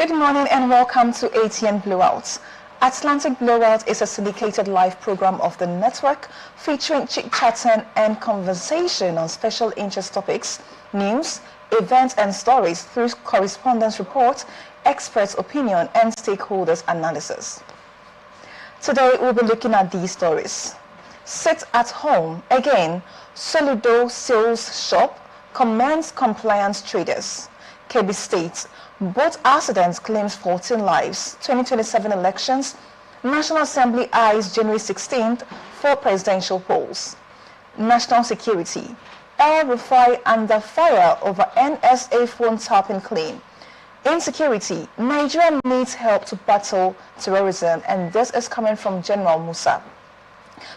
Good morning and welcome to ATN Blowout. Atlantic Blowout is a syndicated live program of the network featuring chit-chatting and conversation on special interest topics, news, events and stories through correspondence report, experts' opinion and stakeholders' analysis. Today we'll be looking at these stories. Sit at home. Again, Soludo Sales Shop commends compliance traders. Kebbi State. Both accidents claims 14 lives. 2027 elections. National Assembly eyes January 16th for presidential polls. National security. El Rufai under fire over NSA phone tapping claim. Insecurity. Nigeria needs help to battle terrorism, and this is coming from General Musa.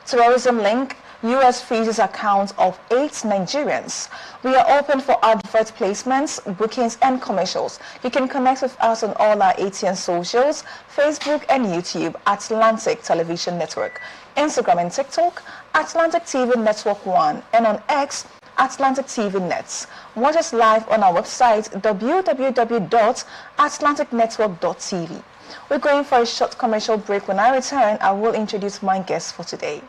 Terrorism link. U.S. freezes accounts of 8 Nigerians. We are open for advert placements, bookings, and commercials. You can connect with us on all our ATN socials, Facebook and YouTube, Atlantic Television Network, Instagram and TikTok, Atlantic TV Network 1, and on X, Atlantic TV Nets. Watch us live on our website, www.atlanticnetwork.tv. We're going for a short commercial break. When I return, I will introduce my guests for today.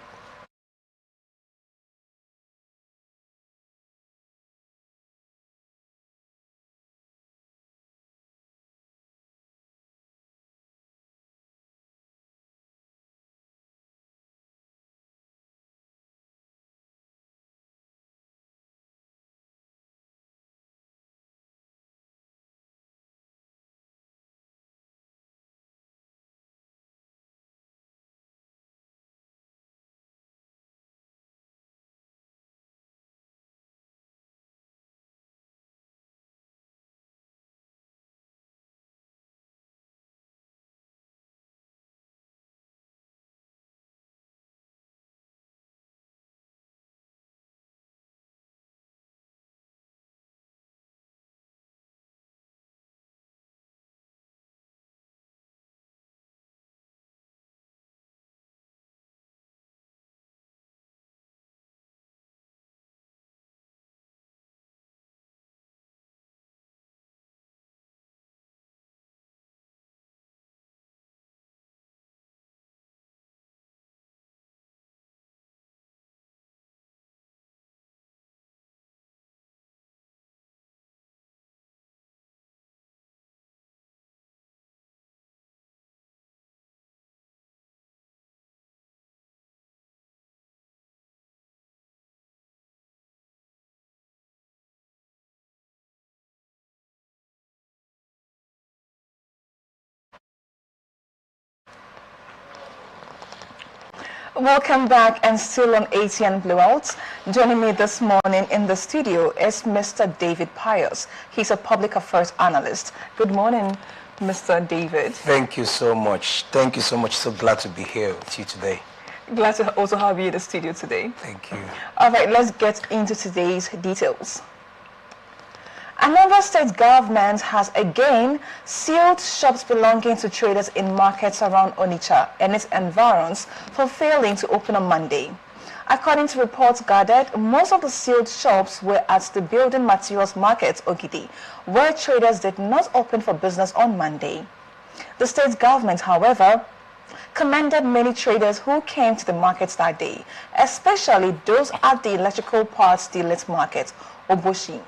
Welcome back, and still on ATN Blowout. Joining me this morning in the studio is Mr. David Pius. He's a public affairs analyst. Good morning, Mr. David. Thank you so much. Thank you so much. So glad to be here with you today. Glad to also have you in the studio today. Thank you. All right, let's get into today's details. Another state government has again sealed shops belonging to traders in markets around Onitsha and its environs for failing to open on Monday. According to reports gathered, most of the sealed shops were at the building materials market, Ogidi, where traders did not open for business on Monday. The state government, however, commended many traders who came to the markets that day, especially those at the electrical parts dealers market, Oboshi.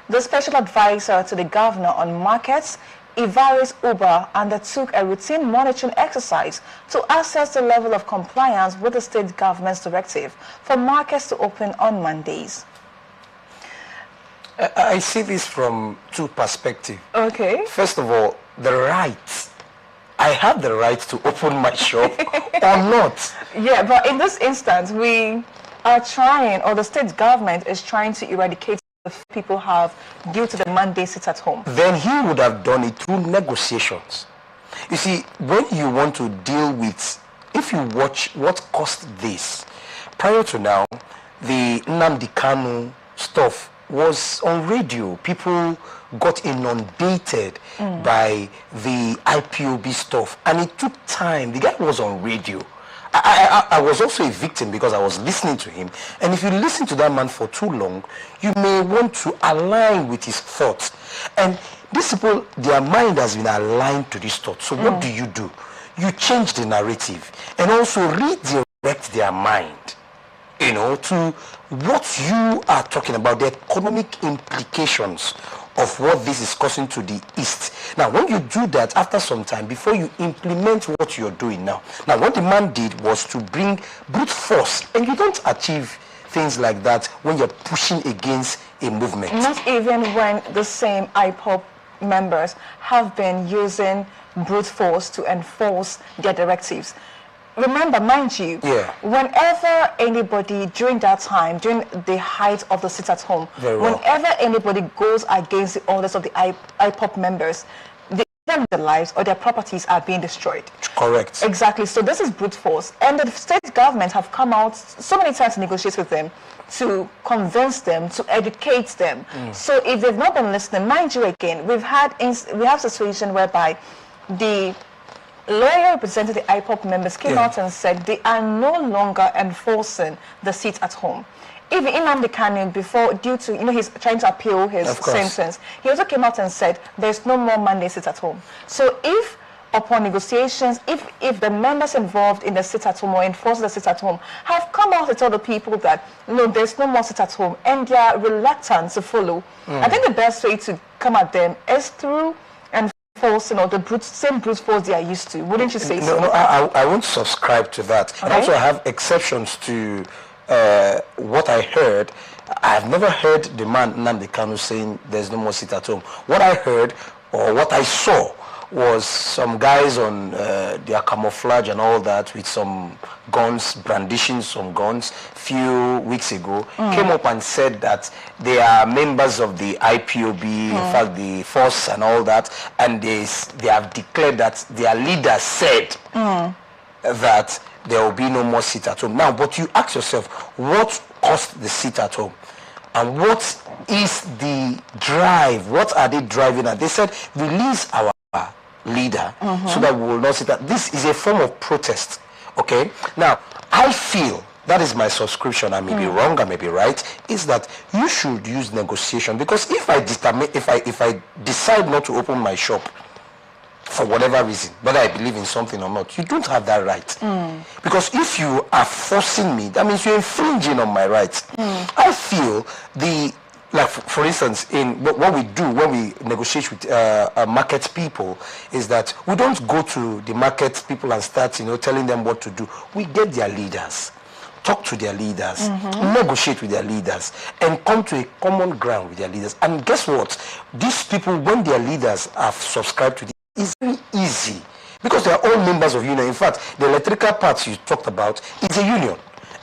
The special advisor to the governor on markets, Ivaris Uba, undertook a routine monitoring exercise to assess the level of compliance with the state government's directive for markets to open on Mondays. I see this from two perspectives. Okay. First of all, the right. I have the right to open my shop or not. Yeah, but in this instance, we are trying, or the state government is trying to eradicate the people have due to the Monday sit at home. Then he would have done it through negotiations. You see, when you want to deal with, if you watch what caused this, prior to now, the Nnamdi Kanu stuff was on radio. People got inundated by the IPOB stuff, and it took time. The guy was on radio. I was also a victim because I was listening to him. And if you listen to that man for too long, you may want to align with his thoughts. And these people, their mind has been aligned to this thought. So what do? You change the narrative and also redirect their mind, you know, to what you are talking about, the economic implications of what this is causing to the East. Now, when you do that after some time, before you implement what you're doing now, what the man did was to bring brute force, and you don't achieve things like that when you're pushing against a movement. Not even when the same IPOP members have been using brute force to enforce their directives. Remember, mind you, whenever anybody during that time, during the height of the sit at home, whenever anybody goes against the orders of the IPOP members, their lives or their properties are being destroyed. Correct. Exactly. So this is brute force. And the state government have come out so many times to negotiate with them, to convince them, to educate them. So if they've not been listening, mind you again, we have a situation whereby the lawyer representing the IPOP members came out and said they are no longer enforcing the sit at home. Even Nnamdi Kanu, before, due to, he's trying to appeal his sentence, he also came out and said there's no more Monday sit at home. So if upon negotiations, if the members involved in the sit at home or enforcing the sit at home have come out to tell the people that no, there's no more sit at home, and they are reluctant to follow, I think the best way to come at them is through enforcing the same brute force they are used to. Wouldn't you say so? No, I won't subscribe to that. Okay. And also I have exceptions to what I heard. I've never heard the man Nnamdi Kanu saying there's no more sit at home. What I heard or what I saw was some guys on their camouflage and all that with some guns, brandishing some guns few weeks ago, came up and said that they are members of the IPOB, in fact the force and all that, and they have declared that their leader said that there will be no more sit at home. Now, but you ask yourself, what caused the sit at home? And what is the drive? What are they driving at? They said, release our leader so that we will not sit at. This is a form of protest. Okay? Now, I feel, that is my subscription, I may be wrong, I may be right, is that you should use negotiation, because if I decide not to open my shop for whatever reason, whether I believe in something or not, you don't have that right. Because if you are forcing me, that means you're infringing on my rights. I feel like for instance, in what we do when we negotiate with market people is that we don't go to the market people and start, telling them what to do. We get their leaders, talk to their leaders, negotiate with their leaders, and come to a common ground with their leaders. And guess what? These people, when their leaders have subscribed to it's very easy because they are all members of union. In fact, the electrical parts you talked about is a union,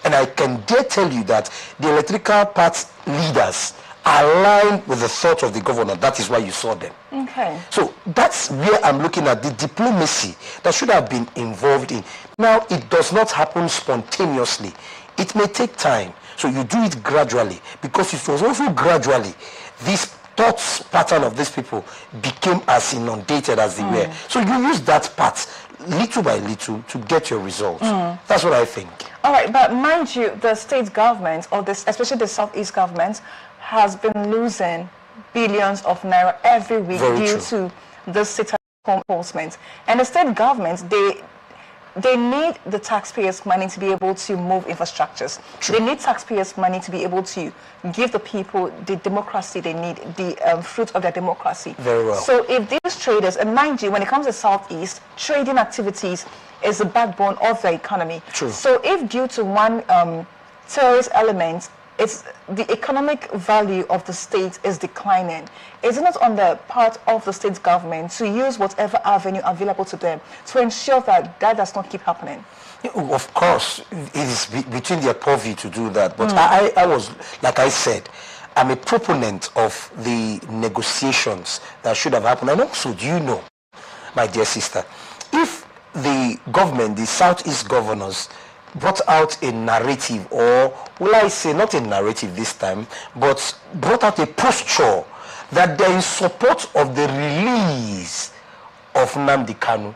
and I can dare tell you that the electrical parts leaders aligned with the thought of the governor. That is why you saw them. Okay. So that's where I'm looking at the diplomacy that should have been involved in. Now, it does not happen spontaneously. It may take time. So you do it gradually, because it was also gradually this thoughts pattern of these people became as inundated as they were. So you use that part little by little to get your results. That's what I think. All right, but mind you, the state government, or this, especially the Southeast government, has been losing billions of naira every week due to the sit-at-home enforcement. And the state government, they need the taxpayers' money to be able to move infrastructures. They need taxpayers' money to be able to give the people the democracy they need, the fruit of their democracy. Very well. So if these traders, and mind you, when it comes to Southeast, trading activities is the backbone of the economy. So if due to one terrorist element, it's the economic value of the state is declining, is it not on the part of the state government to use whatever avenue available to them to ensure that that does not keep happening? Of course, it is between their purview to do that. But I was, like I said, I'm a proponent of the negotiations that should have happened. And also, do you know, my dear sister, if the government, the Southeast governors, brought out a narrative, or will I say not a narrative this time, but brought out a posture that they're in support of the release of Nnamdi Kanu,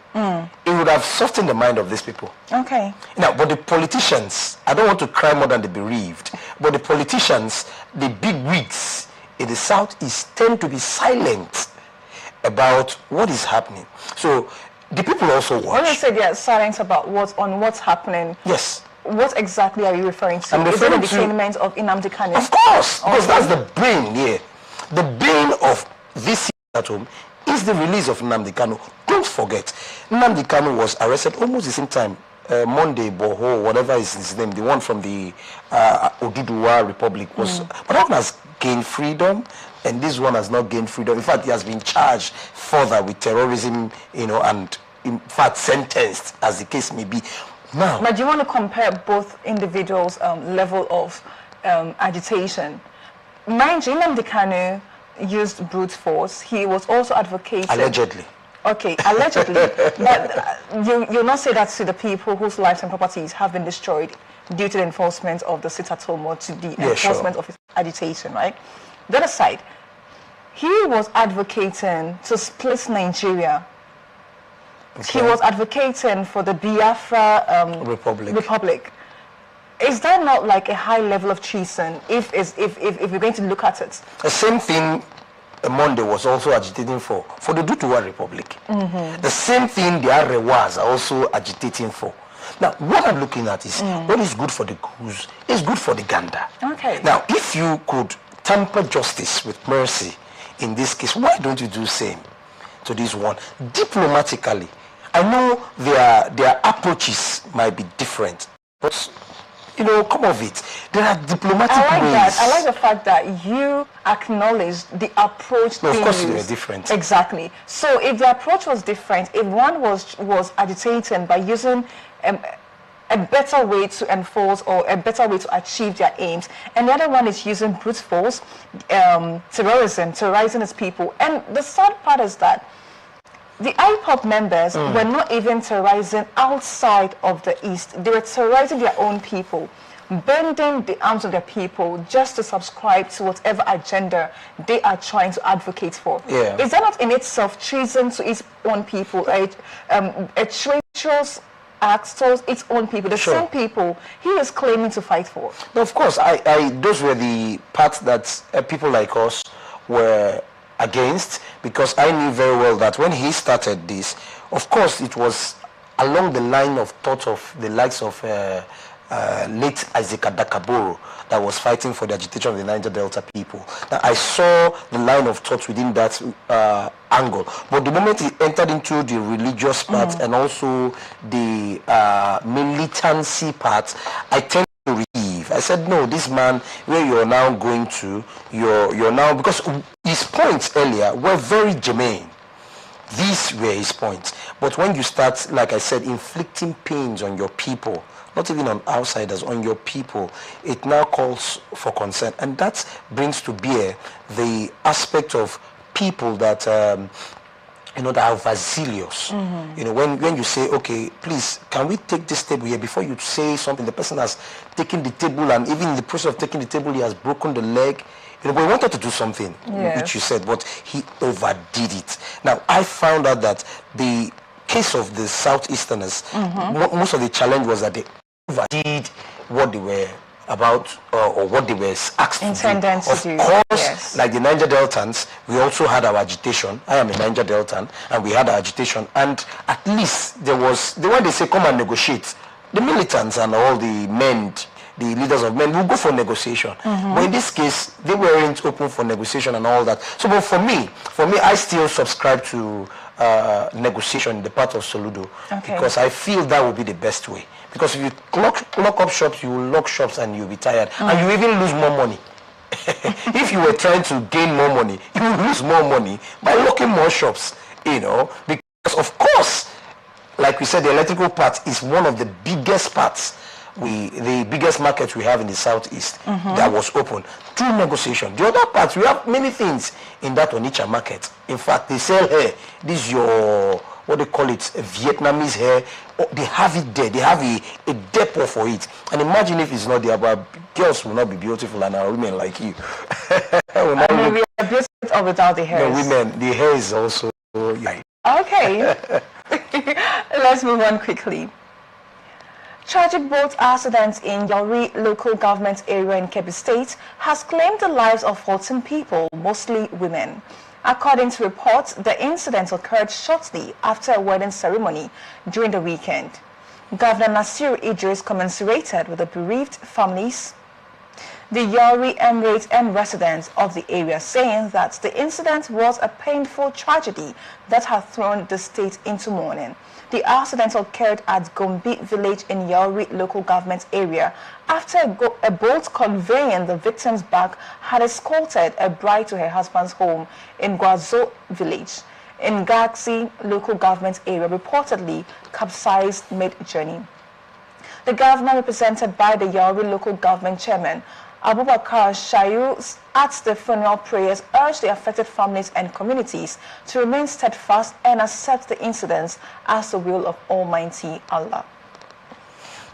it would have softened the mind of these people. Okay. Now, but the politicians, I don't want to cry more than the bereaved, but the politicians, the big wigs in the Southeast tend to be silent about what is happening. So the people also watch. When you say they are silent about what's happening, yes. What exactly are you referring to? I'm referring Is it the detainment of Nnamdi Kanu? Of course, because that's the brain here. The brain of this at home is the release of Nnamdi Kanu. Don't forget, Nnamdi Kanu was arrested almost the same time. Monday Boho, whatever is his name, the one from the Oduduwa Republic was, but that one has gained freedom, and this one has not gained freedom. In fact, he has been charged further with terrorism, and in fact sentenced, as the case may be. Now, but do you want to compare both individuals' level of agitation? Mind you, Nnamdi Kanu used brute force. He was also advocating. Allegedly. Okay, allegedly. But you'll not say that to the people whose lives and properties have been destroyed due to the enforcement of the sit-at-home or to the enforcement of his agitation, right? The other side, he was advocating to split Nigeria. Okay. He was advocating for the Biafra Republic. Is that not like a high level of treason if you're going to look at it? The same thing Monday was also agitating for the Dutuwa Republic. The same thing the Arewas are also agitating for. Now, what I'm looking at is what is good for the goose is good for the gander. Okay. Now, if you could tamper justice with mercy in this case, why don't you do the same to this one? Diplomatically, I know their approaches might be different, but come of it. There are diplomatic ways. I like the fact that you acknowledge the approach. No, of course they were different. Exactly. So if the approach was different, if one was agitating by using a better way to enforce or a better way to achieve their aims, and the other one is using brute force, terrorizing its people. And the sad part is that the IPOP members were not even terrorizing outside of the East. They were terrorizing their own people, bending the arms of their people just to subscribe to whatever agenda they are trying to advocate for. Yeah. Is that not in itself treason to its own people, a traitorous act towards its own people, the same people he is claiming to fight for? No, of course, those were the parts that people like us were against, because I knew very well that when he started this, of course it was along the line of thought of the likes of late Isaac Adakaboro that was fighting for the agitation of the Niger Delta people. Now, I saw the line of thought within that angle, but the moment he entered into the religious part and also the militancy part, I tend to receive. I said, no, this man, where you're now going to, you're now, because his points earlier were very germane. These were his points. But when you start, like I said, inflicting pains on your people, not even on outsiders, on your people, it now calls for concern. And that brings to bear the aspect of people that that are overzealous. When you say, okay, please, can we take this table here? Before you say something, the person has taken the table, and even in the process of taking the table, he has broken the leg. But he wanted to do something, which you said, but he overdid it. Now, I found out that the case of the Southeasterners, most of the challenge was that they overdid what they were about or what they were asked to do. Of course, like the Niger Deltans, we also had our agitation. I am a Niger Deltan, and we had our agitation. And at least there was, the way they say come and negotiate, the militants and all the men, the leaders of men will go for negotiation. But in this case, they weren't open for negotiation and all that. So, but for me, I still subscribe to negotiation in the part of Soludo, because I feel that would be the best way. Because if you lock up shops, you will lock shops and you'll be tired. And you even lose more money. If you were trying to gain more money, you will lose more money by locking more shops, because of course, like we said, the electrical part is one of the biggest parts. The biggest market we have in the Southeast that was open through negotiation. The other parts, we have many things in that Onitsha market. In fact, they sell hair. This is your, what they call it, Vietnamese hair. Oh, they have it there. They have a depot for it. And imagine if it's not there, but girls will not be beautiful, and our women like you. We are beautiful without the hair. No, women, the hair is also like. Okay. Let's move on quickly. Tragic boat accident in Yori local government area in Kebbi State has claimed the lives of 14 people, mostly women. According to reports, the incident occurred shortly after a wedding ceremony during the weekend. Governor Nasir Idris commiserated with the bereaved families, the Yori Emirate and residents of the area, saying that the incident was a painful tragedy that had thrown the state into mourning. The accident occurred at Gombe village in Yori local government area after a boat conveying the victim's bag had escorted a bride to her husband's home in Gwazo village in Gaxi local government area, reportedly capsized mid-journey. The governor, represented by the Yori local government chairman, Abubakar Shayu, at the funeral prayers urged the affected families and communities to remain steadfast and accept the incidents as the will of Almighty Allah.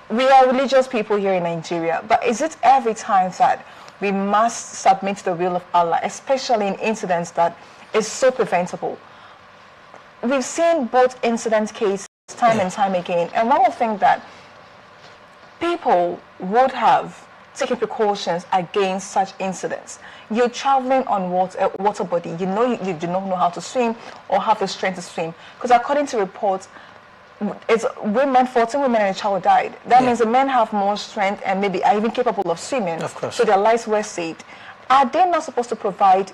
We are religious people here in Nigeria, but is it every time that we must submit to the will of Allah, especially in incidents that is so preventable? We've seen both incident cases time and time again, and one would think that people would have taking precautions against such incidents. You're traveling on water body. You know you do not know how to swim or have the strength to swim. Because according to reports, it's 14 women and a child died. That means the men have more strength and maybe are even capable of swimming. Of course. So their lives were saved. Are they not supposed to provide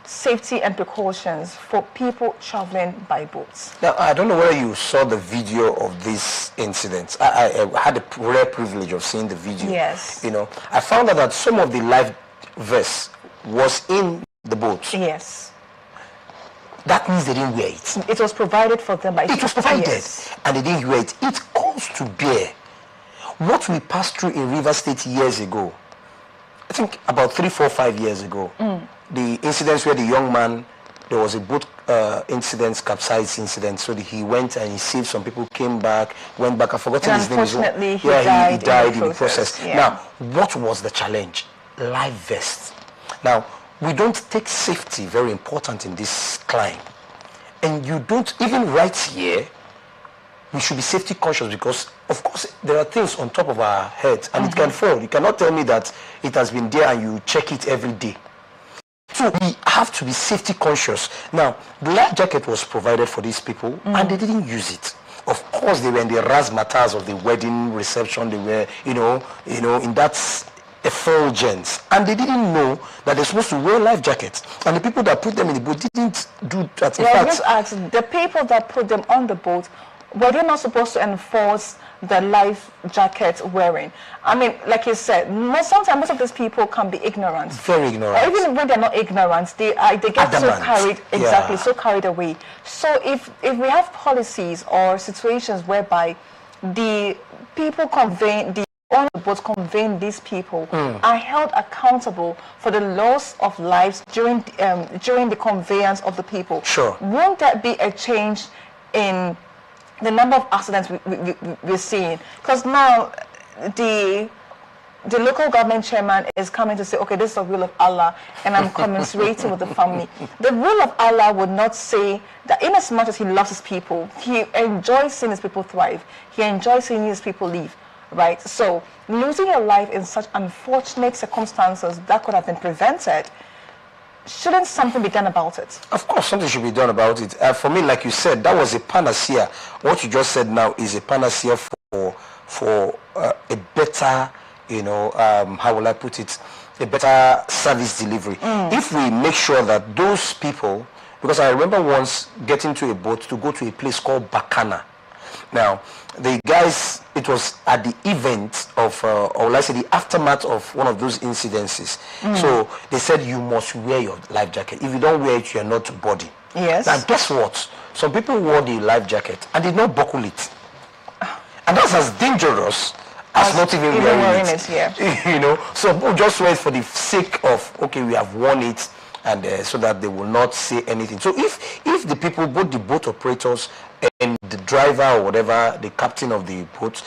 safety and precautions for people traveling by boats? Now, I don't know whether you saw the video of this incident. I had a rare privilege of seeing the video. Yes. You know, I found out that some of the life vests was in the boat. Yes. That means they didn't wear it. It was provided for them by... It was provided, yes. And they didn't wear it. It comes to bear what we passed through in River State years ago. I think about 3, 4, 5 years ago. The incidents where the young man, there was a boat incident, capsized incident, so he went and he saved some people, came back, went back, I've forgotten his name. Unfortunately, he died in the process. Yeah. Now, what was the challenge? Life vest. Now, we don't take safety very important in this climb. And you don't, even right here, we should be safety conscious because, of course, there are things on top of our heads and it can fall. You cannot tell me that it has been there and you check it every day. So we have to be safety conscious. Now, the life jacket was provided for these people and they didn't use it. Of course, they were in the razzmatazz of the wedding reception. They were, in that effulgence. And they didn't know that they're supposed to wear life jackets. And the people that put them in the boat didn't do that. In fact, just ask, the people that put them on the boat, were they not supposed to enforce the life jacket wearing? I mean, like you said, sometimes most of these people can be ignorant. Very ignorant. Or even when they're not ignorant, they get Adamant. so carried, exactly, so carried away. So if we have policies or situations whereby the people on the boat conveying these people are held accountable for the loss of lives during the conveyance of the people. Sure. Won't that be a change in the number of accidents we're seeing? Because now the local government chairman is coming to say, okay, this is the will of Allah, and I'm commiserating with the family. The will of Allah would not say that in as much as he loves his people, he enjoys seeing his people thrive. He enjoys seeing his people live, right? So losing your life in such unfortunate circumstances that could have been prevented, shouldn't something be done about it? Of course, something should be done about it. For me, like you said, that was a panacea. What you just said now is a panacea for a better, how will I put it, a better service delivery. If we make sure that those people, because I remember once getting to a boat to go to a place called Bakana. Now, the guys, it was at the event of, or let's say the aftermath of one of those incidences. So they said you must wear your life jacket. If you don't wear it, you are not body. Yes. Now, guess what? Some people wore the life jacket and did not buckle it. And that's as dangerous as not even wearing it. Yeah. So people just wear it for the sake of, okay, we have worn it, and so that they will not say anything. So if the people, both the boat operators and the driver or whatever, the captain of the boat,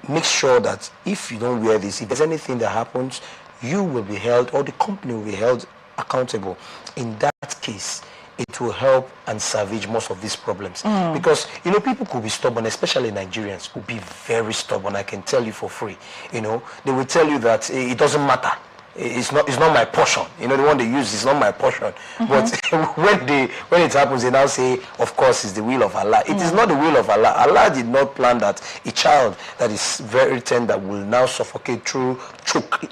make sure that if you don't wear this, if there's anything that happens, you will be held, or the company will be held accountable. In that case, it will help and salvage most of these problems. Because, you know, people could be stubborn, especially Nigerians, could be very stubborn. I can tell you for free. You know, they will tell you that it doesn't matter. It's not my portion. You know, the one they use is not my portion. But when it happens, they now say, of course, it's the will of Allah. It is not the will of Allah. Allah did not plan that a child that is very tender will now suffocate through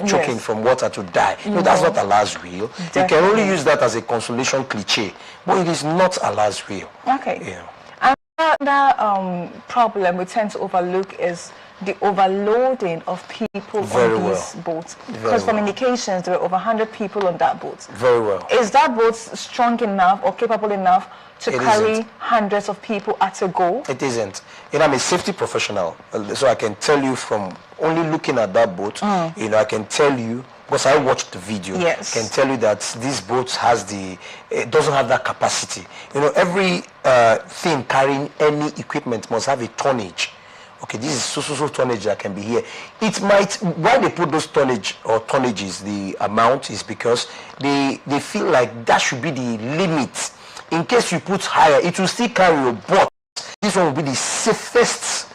choking from water to die. No, that's not Allah's will. Definitely. You can only use that as a consolation cliche, but it is not Allah's will. Okay. Yeah. Another problem we tend to overlook is the overloading of people on these boats. Because from indications, there were over 100 people on that boat. Very well. Is that boat strong enough or capable enough to carry hundreds of people at a go? It isn't. You know, I'm a safety professional, so I can tell you from only looking at that boat, you know, I can tell you, because I watched the video, yes, can tell you that this boat has it doesn't have that capacity. You know, every thing carrying any equipment must have a tonnage. Okay, this is so tonnage that can be here. It might, why they put those tonnage or tonnages, the amount is because they feel like that should be the limit. In case you put higher, it will still carry your boat. This one will be the safest,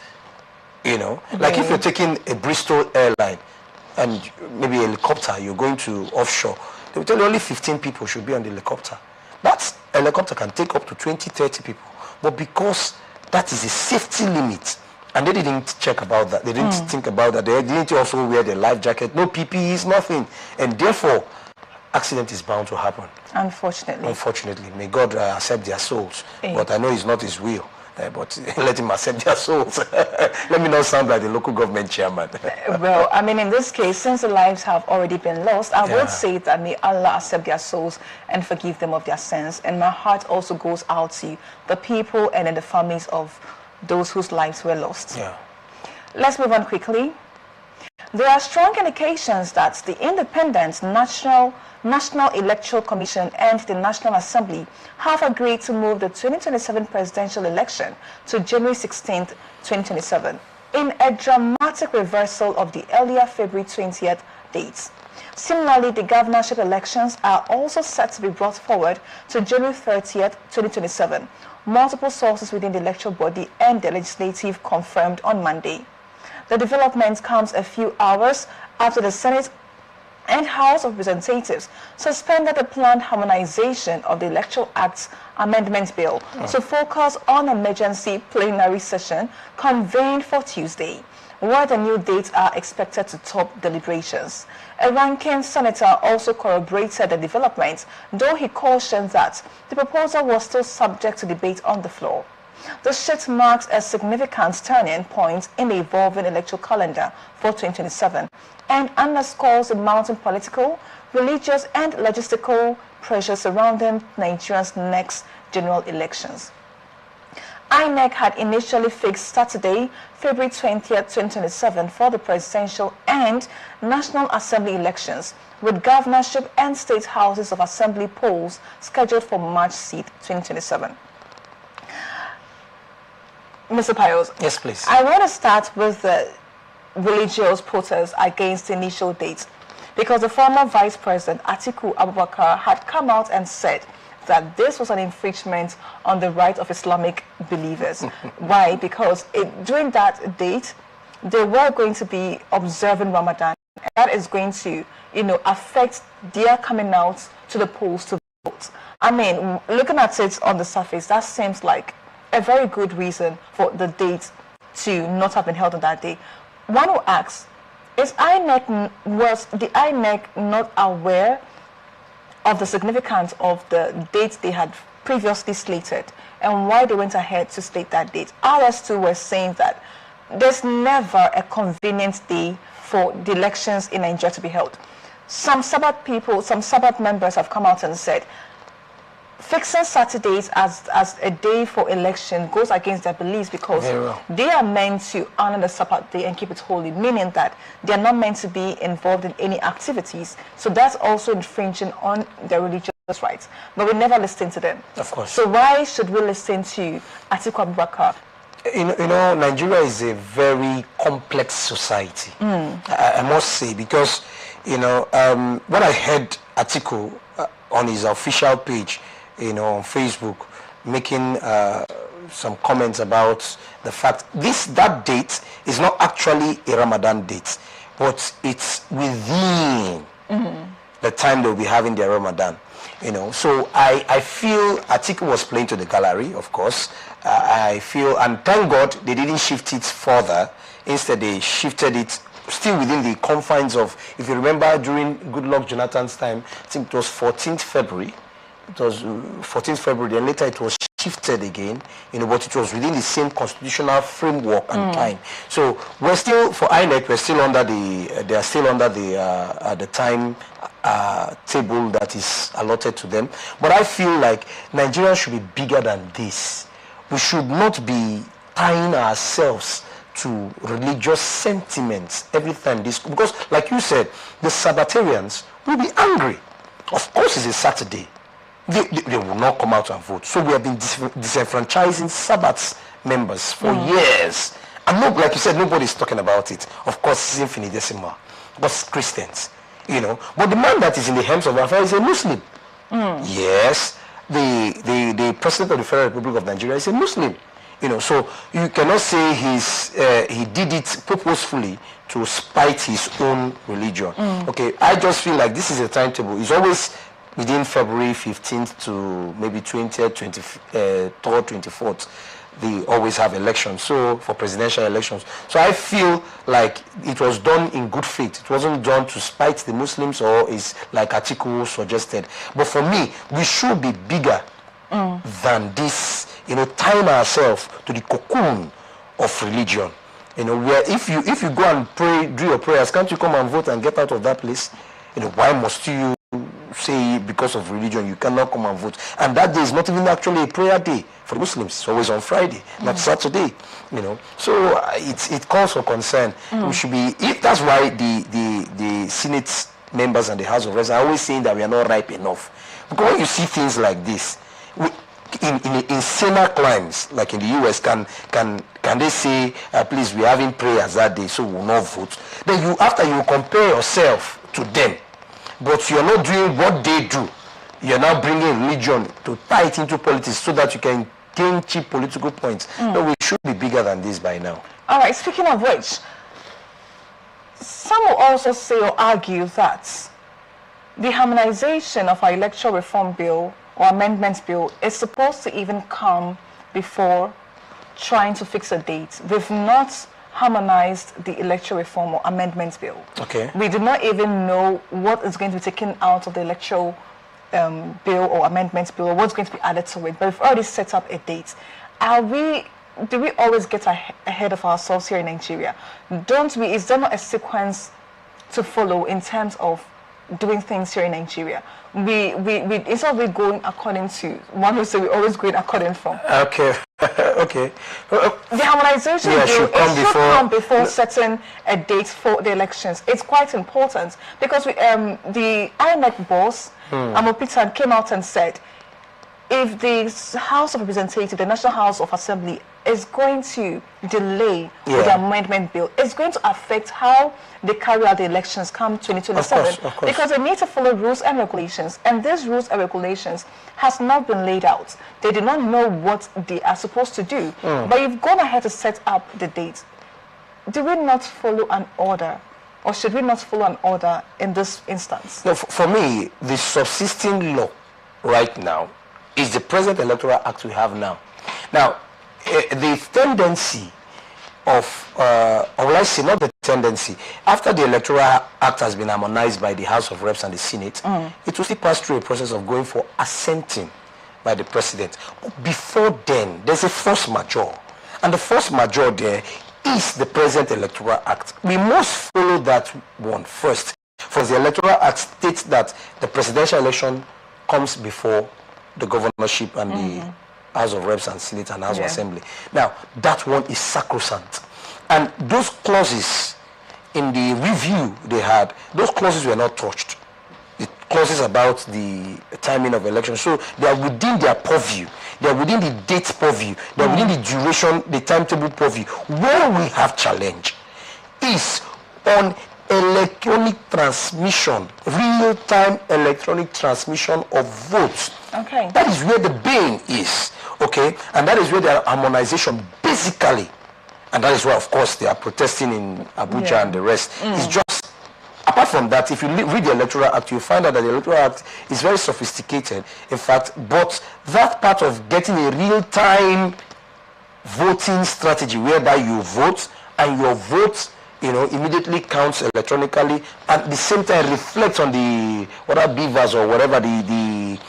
you know. Like if you're taking a Bristol airline and maybe a helicopter, you're going to offshore, they will tell you only 15 people should be on the helicopter. That helicopter can take up to 20, 30 people. But because that is a safety limit, and they didn't check about that. They didn't think about that. They didn't also wear the life jacket. No PPEs, nothing. And therefore, accident is bound to happen. Unfortunately. Unfortunately. May God accept their souls. But I know it's not his will. But let him accept their souls. Let me not sound like the local government chairman. Well, I mean, in this case, since the lives have already been lost, I would say that may Allah accept their souls and forgive them of their sins. And my heart also goes out to the people and the families of those whose lives were lost. Yeah. Let's move on quickly. There are strong indications that the Independent National Electoral Commission and the National Assembly have agreed to move the 2027 presidential election to January 16, 2027, in a dramatic reversal of the earlier February 20th dates. Similarly, the governorship elections are also set to be brought forward to January 30th, 2027. Multiple sources within the electoral body and the legislative confirmed on Monday. The development comes a few hours after the Senate and House of Representatives suspended the planned harmonization of the Electoral Act's amendment bill to focus on emergency plenary session convened for Tuesday, where the new dates are expected to top deliberations. A ranking senator also corroborated the development, though he cautioned that the proposal was still subject to debate on the floor. The shift marks a significant turning point in the evolving electoral calendar for 2027 and underscores the mounting political, religious, and logistical pressures surrounding Nigeria's next general elections. INEC had initially fixed Saturday, February 20th, 2027 for the presidential and National Assembly elections, with governorship and state houses of assembly polls scheduled for March 6th, 2027. Mr. Pius. Yes, please. I want to start with the religious protests against the initial dates, because the former Vice President Atiku Abubakar had come out and said that this was an infringement on the right of Islamic believers. Why? Because during that date, they were going to be observing Ramadan. And that is going to, affect their coming out to the polls to vote. I mean, looking at it on the surface, that seems like a very good reason for the date to not have been held on that day. One who asks, was the INEC not aware of the significance of the dates they had previously slated and why they went ahead to slate that date? Others too were saying that there's never a convenient day for the elections in Nigeria to be held. Some Sabbath members have come out and said fixing Saturdays as a day for election goes against their beliefs, because they are meant to honor the Sabbath day and keep it holy, meaning that they are not meant to be involved in any activities. So that's also infringing on their religious rights. But we never listen to them. Of course. So why should we listen to Atiku Abubakar? You know, Nigeria is a very complex society, I must say, because, when I heard Atiku on his official page, on Facebook, making some comments about the fact that date is not actually a Ramadan date, but it's within the time they'll be having their Ramadan. So I feel Atiku was playing to the gallery, of course. I feel, and thank God they didn't shift it further. Instead, they shifted it still within the confines of, if you remember, during Goodluck Jonathan's time, I think it was 14th February. It was 14th February, then later it was shifted again, but it was within the same constitutional framework and time. So we're still, for INEC, they are still under the time table that is allotted to them. But I feel like Nigeria should be bigger than this. We should not be tying ourselves to religious sentiments every time this, because like you said, the Sabbatarians will be angry. Of course it's a Saturday. They will not come out and vote. So we have been disenfranchising Sabbath members for years. And no, like you said, nobody's talking about it. Of course, it's infinitesimal. Because Christians, But the man that is in the hems of Africa is a Muslim. Yes, the president of the Federal Republic of Nigeria is a Muslim. So you cannot say he did it purposefully to spite his own religion. Okay, I just feel like this is a timetable. It's always within February 15th to maybe 20th, 23rd, 24th. They always have elections, so for presidential elections. So I feel like it was done in good faith. It wasn't done to spite the Muslims, or is like Atiku suggested. But for me, we should be bigger than this, tying ourselves to the cocoon of religion. Where if you go and pray, do your prayers, can't you come and vote and get out of that place? Why must you say because of religion you cannot come and vote? And that day is not even actually a prayer day for the Muslims. It's always on Friday, not Saturday. So it calls for concern. We should be. If that's why the Senate members and the House of Reps are always saying that we are not ripe enough. Because when you see things like this, in saner climes like in the US, can they say, please, we're having prayers that day, so we will not vote? Then after you compare yourself to them, but you're not doing what they do, you're now bringing religion to tie it into politics so that you can gain cheap political points. No, we should be bigger than this by now. All right, speaking of which, some will also say or argue that the harmonization of our electoral reform bill or amendments bill is supposed to even come before trying to fix a date. We've not harmonized the electoral reform or amendments bill. Okay. We do not even know what is going to be taken out of the electoral bill or amendments bill, or what's going to be added to it. But we've already set up a date. Do we always get ahead of ourselves here in Nigeria? Is there not a sequence to follow in terms of doing things here in Nigeria? Instead of we going according to one who say we always going according from. Okay. Okay. The harmonization bill should come before setting a date for the elections. It's quite important because the INEC boss, Amopitan, came out and said, if the House of Representatives, the National House of Assembly, is going to delay the amendment bill, it's going to affect how they carry out the elections come 2027. Of course. Because they need to follow rules and regulations, and these rules and regulations has not been laid out. They do not know what they are supposed to do. But you've gone ahead to set up the date. Do we not follow an order, or should we not follow an order in this instance? No, for me, the subsisting law right now is the present Electoral Act we have now. Now, the tendency of, or let's say not the tendency, after the Electoral Act has been harmonized by the House of Reps and the Senate, it will still pass through a process of going for assenting by the President. Before then, there's a force majeure. And the force majeure there is the present Electoral Act. We must follow that one first. For the Electoral Act states that the presidential election comes before the governorship and the House of Reps and Senate and House of Assembly. Now, that one is sacrosanct. And those clauses in the review they had, those clauses were not touched. The clauses about the timing of elections. So they are within their purview. They are within the date purview. They are within the duration, the timetable purview. Where we have challenge is on electronic transmission, real-time electronic transmission of votes. Okay. That is where the bane is, okay? And that is where the harmonization basically, and that is why, of course, they are protesting in Abuja and the rest. It's just, apart from that, if you read the Electoral Act, you find out that the Electoral Act is very sophisticated, in fact, but that part of getting a real-time voting strategy whereby you vote and your vote immediately counts electronically, and at the same time reflects on the whatever beavers or whatever the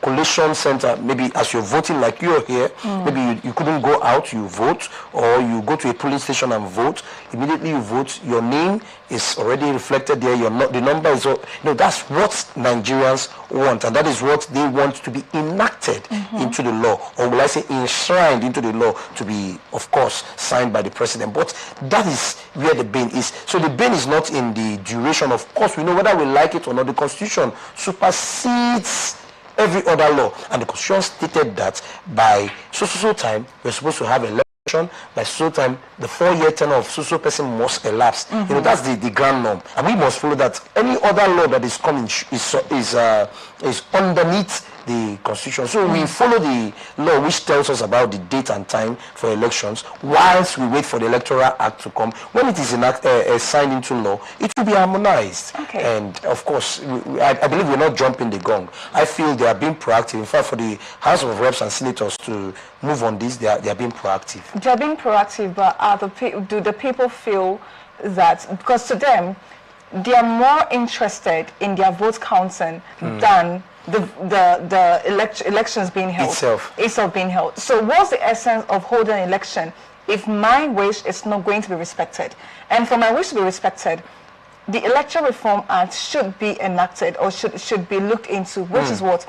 collation center. Maybe as you're voting, like you're here, maybe you couldn't go out, you vote, or you go to a polling station and vote. Immediately you vote, your name is already reflected there. The number is, that's what Nigerians want, and that is what they want to be enacted into the law, or will I say enshrined into the law, to be, of course, signed by the president. But that is where the bane is. So the bane is not in the duration. Of course, we know whether we like it or not, the Constitution supersedes every other law, and the Constitution stated that by so time we're supposed to have an election, by so time the 4-year tenure of so person must elapse. That's the grand norm, and we must follow that. Any other law that is coming is underneath the Constitution. So we follow the law which tells us about the date and time for elections, whilst we wait for the Electoral Act to come. When it is signed into law, it will be harmonized. Okay. And of course, I believe we're not jumping the gun. I feel they are being proactive. In fact, for the House of Reps and Senators to move on this, they are being proactive. They are being proactive, but do the people feel that, because to them, they are more interested in their vote counting than the elections being held itself being held. So what's the essence of holding an election if my wish is not going to be respected? And for my wish to be respected, the Electoral Reform Act should be enacted, or should be looked into, which is what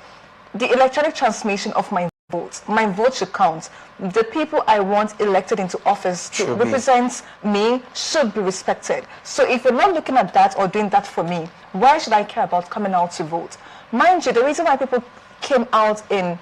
the electronic transmission of my vote. My vote should count. The people I want elected into office to represent me should be respected. So if you're not looking at that or doing that for me, why should I care about coming out to vote? Mind you, the reason why people came out in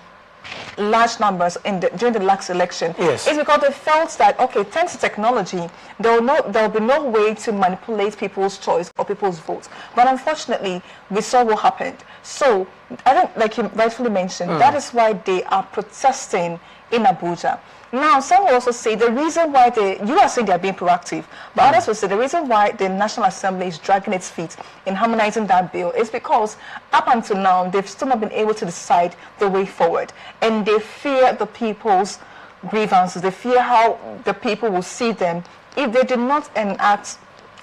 large numbers during the last election is because they felt that, okay, thanks to technology, there will be no way to manipulate people's choice or people's votes. But unfortunately, we saw what happened. So I think, like you rightfully mentioned, that is why they are protesting in Abuja. Now, some will also say the reason why you are saying they are being proactive, but others will say the reason why the National Assembly is dragging its feet in harmonizing that bill is because up until now, they've still not been able to decide the way forward. And they fear the people's grievances. They fear how the people will see them if they do not enact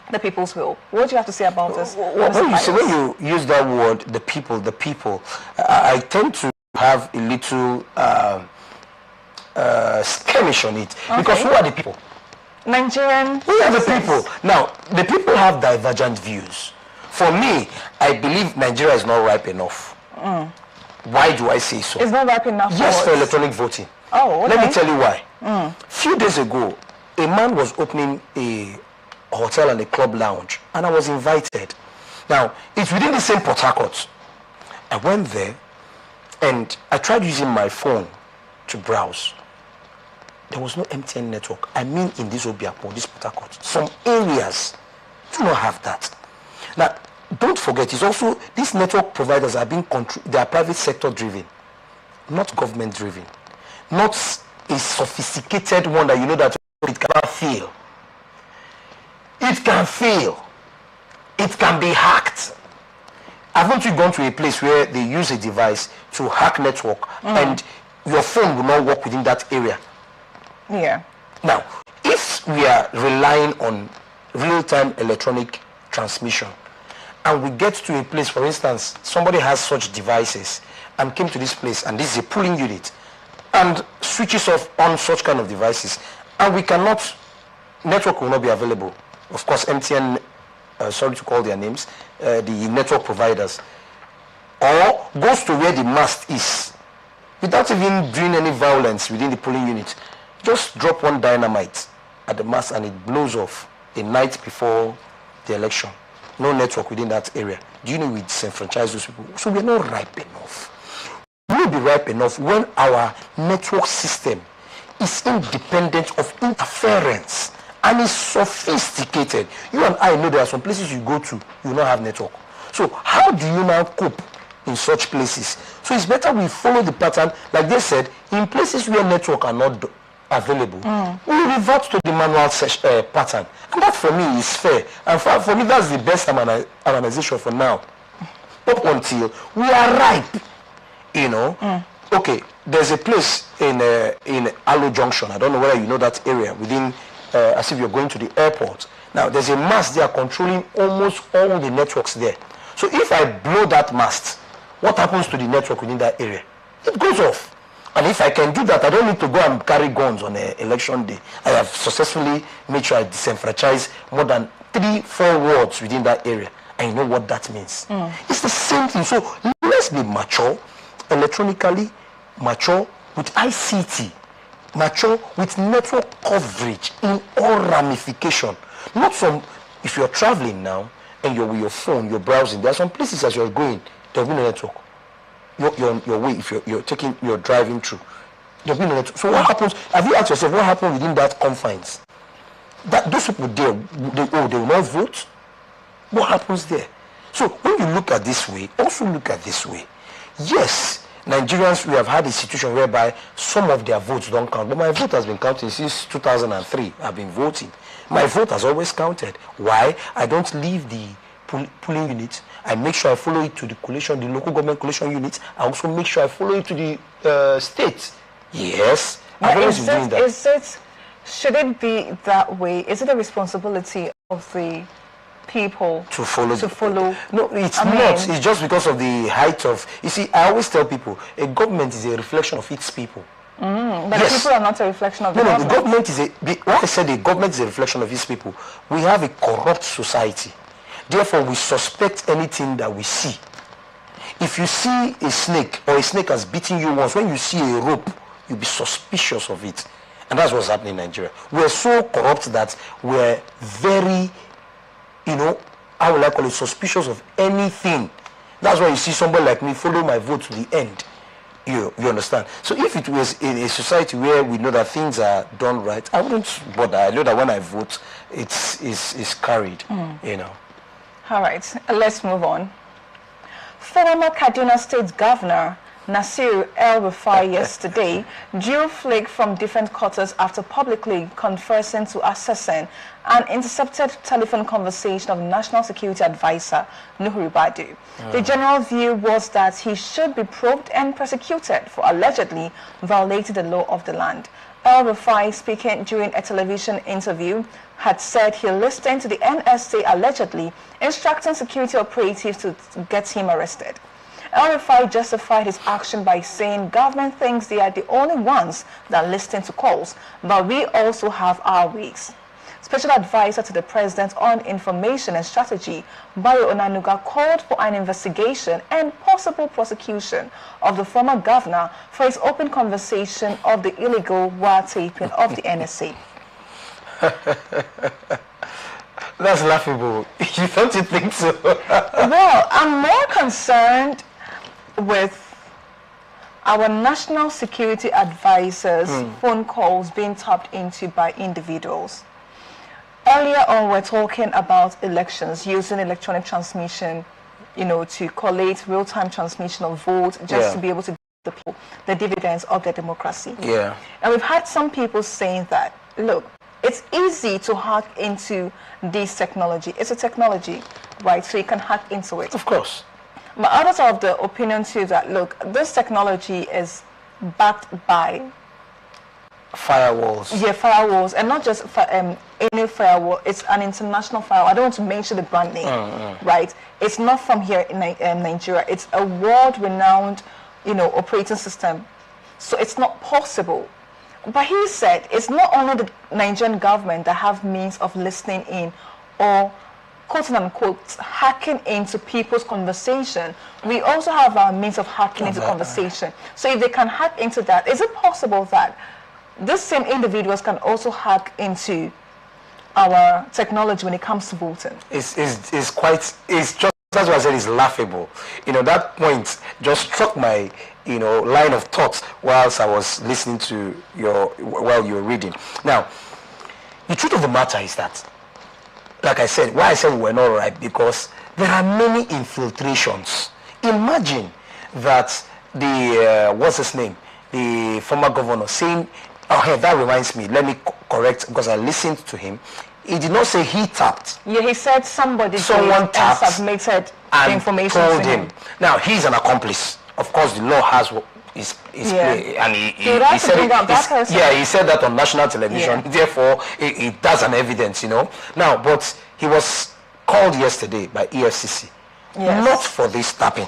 the people's will. What do you have to say about this? When you use that word, the people, I tend to have a little skirmish on it, because who are the people? Nigerian. Who are the people? Now, the people have divergent views. For me, I believe Nigeria is not ripe enough. Why do I say so? It's not ripe enough. Yes, for electronic voting. Oh, okay. Let me tell you why. Few days ago, a man was opening a hotel and a club lounge, and I was invited. Now, it's within the same Port Harcourt. I went there, and I tried using my phone to browse. There was no MTN network. I mean, in this Obiapo, this Port Harcourt, some areas do not have that. Now, don't forget, it's also, these network providers are they are private sector driven, not government driven. Not a sophisticated one that you know that it cannot fail. It can fail. It can be hacked. Haven't you gone to a place where they use a device to hack network and your phone will not work within that area? Yeah. Now, if we are relying on real-time electronic transmission, and we get to a place, for instance, somebody has such devices and came to this place, and this is a polling unit, and switches off on such kind of devices, and we cannot, network will not be available. Of course, MTN, sorry to call their names, the network providers, or goes to where the mast is, without even doing any violence within the polling unit. Just drop one dynamite at the mast and it blows off the night before the election. No network within that area. Do you know we disenfranchise those people? So we're not ripe enough. We will be ripe enough when our network system is independent of interference and is sophisticated. You and I know there are some places you go to, you will not have network. So how do you now cope in such places. So it's better we follow the pattern, like they said, in places where network are not available, we revert to the manual pattern. And that for me is fair. And for me, that's the best harmonization for now. Up until we are ripe, you know. Okay, there's a place in Alo Junction. I don't know whether you know that area within, as if you're going to the airport. Now, there's a mast there controlling almost all the networks there. So if I blow that mast, what happens to the network within that area? It goes off. And if I can do that, I don't need to go and carry guns on election day. I have successfully made sure I disenfranchise more than 3-4 wards within that area. I know what that means. It's the same thing. So let's be mature, electronically mature with ICT, mature with network coverage in all ramification. Not from, if you're traveling now and you're with your phone, you're browsing, there are some places as you're going, there'll be no network. You're on your way, if you're driving through, there'll be no network. So what happens, have you asked yourself what happened within that confines? That those people there, they will not vote? What happens there? So when you look at this way, also look at this way. Yes, Nigerians, we have had a situation whereby some of their votes don't count. But my vote has been counting since 2003. I've been voting. My vote has always counted. Why? I don't leave the polling unit. I make sure I follow it to the collation, the local government collation unit. I also make sure I follow it to the state. Yes. Should it be that way? Is it a responsibility of the people to follow? No, it's not. It's just because of the height of, you see, I always tell people a government is a reflection of its people. But yes. The people are not a reflection of the government. The government is when I said the government is a reflection of its people, we have a corrupt society. Therefore, we suspect anything that we see. If you see a snake, or a snake has bitten you once, when you see a rope, you'll be suspicious of it. And that's what's happening in Nigeria. We're so corrupt that we're very, how will I call it, suspicious of anything. That's why you see somebody like me follow my vote to the end. You understand? So if it was in a society where we know that things are done right, I wouldn't bother. I know that when I vote, it's carried, All right, let's move on. Former Kaduna State Governor Nasir El-Rufai yesterday drew flake from different quarters after publicly confessing to accessing an intercepted telephone conversation of National Security Advisor Nuhu Ribadu. The general view was that he should be probed and prosecuted for allegedly violating the law of the land. El-Rufai, speaking during a television interview, had said he listened to the NSA allegedly instructing security operatives to get him arrested. El-Rufai justified his action by saying government thinks they are the only ones that listen to calls, but we also have our ways. Special Advisor to the President on Information and Strategy, Bayo Onanuga, called for an investigation and possible prosecution of the former governor for his open conversation of the illegal wiretapping of the NSA. That's laughable. You don't think so? Well, I'm more concerned with our national security advisors' phone calls being tapped into by individuals. Earlier on, we're talking about elections using electronic transmission, to collate real-time transmission of votes just to be able to give the people the dividends of their democracy. Yeah. And we've had some people saying that, look, it's easy to hack into this technology. It's a technology, right? So you can hack into it. Of course. But others are of the opinion too that, look, this technology is backed by firewalls. Yeah, firewalls, and not just any firewall. It's an international firewall. I don't want to mention the brand name, right? It's not from here in Nigeria. It's a world-renowned, operating system. So it's not possible. But he said it's not only the Nigerian government that have means of listening in or quote-unquote hacking into people's conversation. We also have our means of hacking into conversation. So if they can hack into that, is it possible that these same individuals can also hack into our technology when it comes to voting? It's just, that's why I said it's laughable. That point just struck my, line of thoughts whilst I was listening to while you were reading. Now, the truth of the matter is that, like I said, why I said we're not right, because there are many infiltrations imagine that the, what's his name? The former governor saying, oh, hey, that reminds me, let me correct, because I listened to him. He did not say he tapped. Yeah, he said someone tapped and submitted and the information told to him. Now, he's an accomplice. Of course, the law has his play, and he said he said that on national television. Yeah. Therefore, it does an evidence, you know. Now, but he was called yesterday by EFCC, not for this tapping,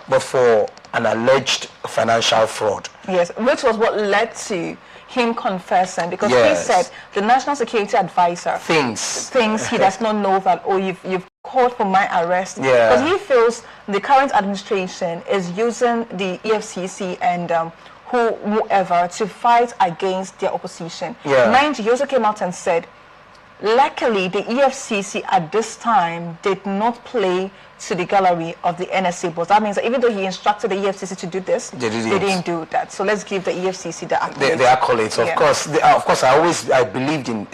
but for an alleged financial fraud. Yes, which was what led to him confessing, because he said the National Security Advisor things he does not know that, oh, you've called for my arrest, because he feels the current administration is using the EFCC and whoever to fight against their opposition. Mind you, he also came out and said, luckily the EFCC at this time did not play to the gallery of the NSA boss. That means that even though he instructed the EFCC to do this, they didn't do that. So let's give the EFCC the accolades. The accolades, of course. I believed in,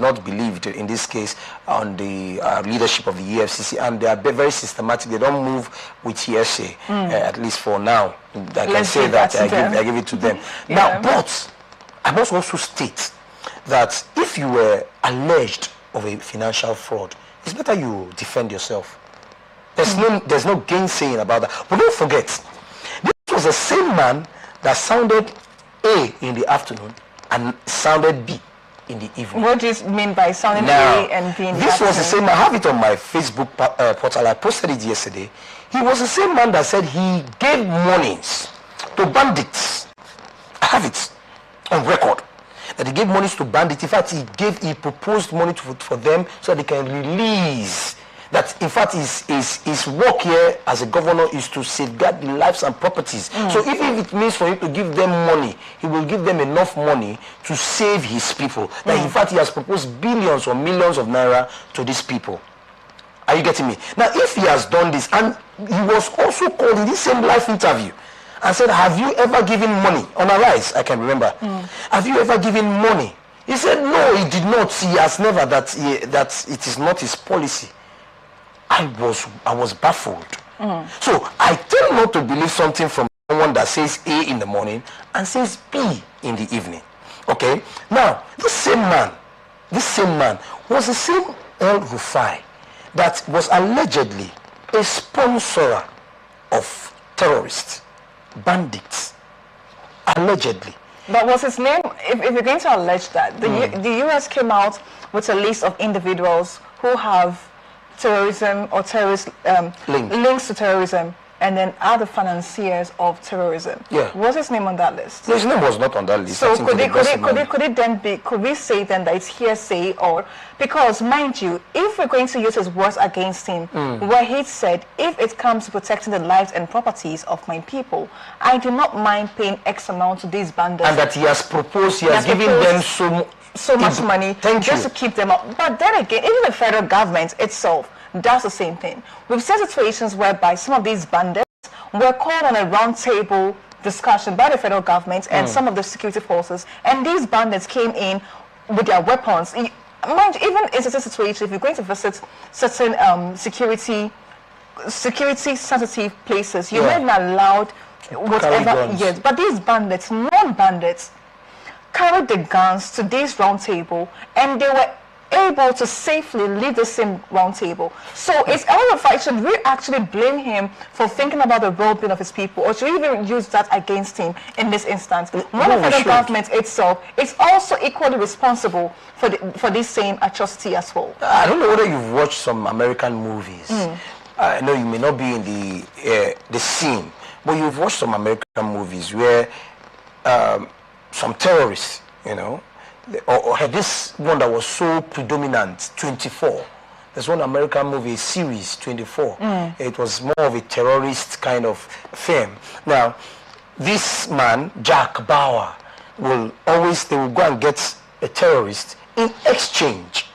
not believed in this case, on the leadership of the EFCC, and they are very systematic. They don't move with hearsay, at least for now. I can say that I give it to them. Now, but I must also state that if you were alleged of a financial fraud, it's better you defend yourself. There's no gainsaying about that. But don't forget, this was the same man that sounded A in the afternoon and sounded B in the evening. What do you mean by sounding A and B in the afternoon? This was the same man. I have it on my Facebook portal. I posted it yesterday. He was the same man that said he gave monies to bandits. I have it on record. That he gave monies to bandits. In fact, he proposed money for them so that they can release. That in fact his work here as a governor is to safeguard the lives and properties. So even if it means for him to give them money, he will give them enough money to save his people. That in fact he has proposed billions or millions of naira to these people. Are you getting me? Now if he has done this, and he was also called in this same live interview and said, have you ever given money? On Arise, I can remember. Have you ever given money? He said no, he did not. He has never, that it is not his policy. I was baffled. So I tend not to believe something from someone that says A in the morning and says B in the evening. Okay? Now, this same man was the same El Rufai that was allegedly a sponsor of terrorists, bandits. Allegedly. But was his name, if you're going to allege that, the US came out with a list of individuals who have terrorism or terrorist links to terrorism, and then are the financiers of terrorism. Was his name on that list? No, his name was not on that list. So could it then be, could we say then that it's hearsay? Or because mind you, if we're going to use his words against him, where he said, if it comes to protecting the lives and properties of my people, I do not mind paying X amount to these bandits. And that he has proposed, he has given them so much money just to keep them up. But then again, even the federal government itself does the same thing. We've seen situations whereby some of these bandits were called on a round table discussion by the federal government and some of the security forces, and these bandits came in with their weapons. Mind you, even in such a situation, if you're going to visit certain security sensitive places, you're not even allowed whatever. Yes, but these bandits, non-bandits, carried the guns to this round table, and they were able to safely leave the same round table. So it's our should we actually blame him for thinking about the well-being of his people, or should we even use that against him in this instance? When the federal government itself is also equally responsible for this same atrocity as well. I don't know whether you've watched some American movies. I know you may not be in the scene, but you've watched some American movies where some terrorists, you know, or had this one that was so predominant, 24. There's one American movie, series 24. It was more of a terrorist kind of film. Now, this man, Jack Bauer, they will go and get a terrorist in exchange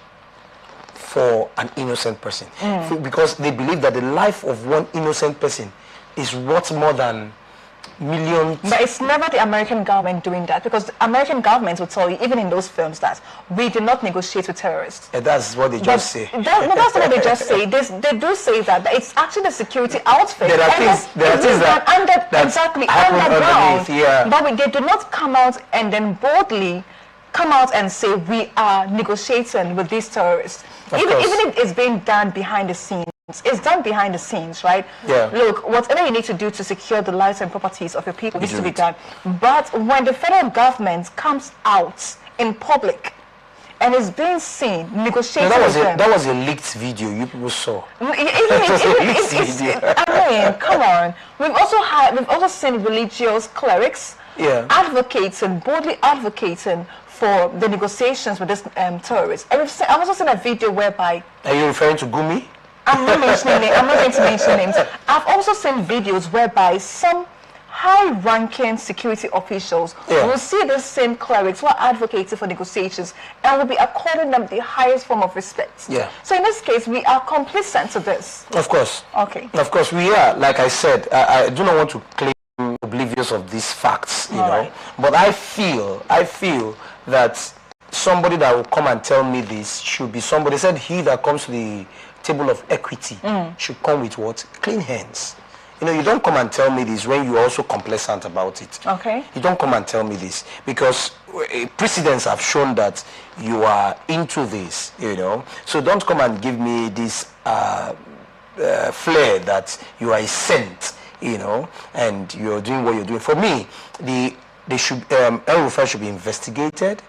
for an innocent person. Because they believe that the life of one innocent person is worth more than millions. But it's never the American government doing that, because the American government will tell you, even in those films, that we do not negotiate with terrorists. And that's what they just say. No, that's not what they just say. They do say that it's actually the security outfit. There are things that exactly underground. Yeah. But they do not come out and then boldly come out and say we are negotiating with these terrorists. Even if it's being done behind the scenes. It's done behind the scenes, right? Yeah. Look, whatever you need to do to secure the lives and properties of your people needs to be done. But when the federal government comes out in public and is being seen negotiating with them, that was a leaked video you people saw. I mean, come on. We've also seen religious clerics boldly advocating for the negotiations with this terrorists. And I've also seen a video whereby... Are you referring to Gumi? I'm not mentioning names. I'm not going to mention names. I've also seen videos whereby some high-ranking security officials will see the same clerics who are advocating for negotiations and will be according them the highest form of respect. Yeah. So in this case, we are complicit to this. Of course. Okay. Of course, we are. Like I said, I do not want to claim oblivious of these facts, you know. Right. But I feel that somebody that will come and tell me this should be somebody. Said he that comes to the table of equity should come with what? Clean hands. You know, you don't come and tell me this when you're also complacent about it. Okay. You don't come and tell me this because precedents have shown that you are into this, you know. So don't come and give me this flair that you are a saint, you know, and you're doing what you're doing. For me, they should El-Rufai should be investigated.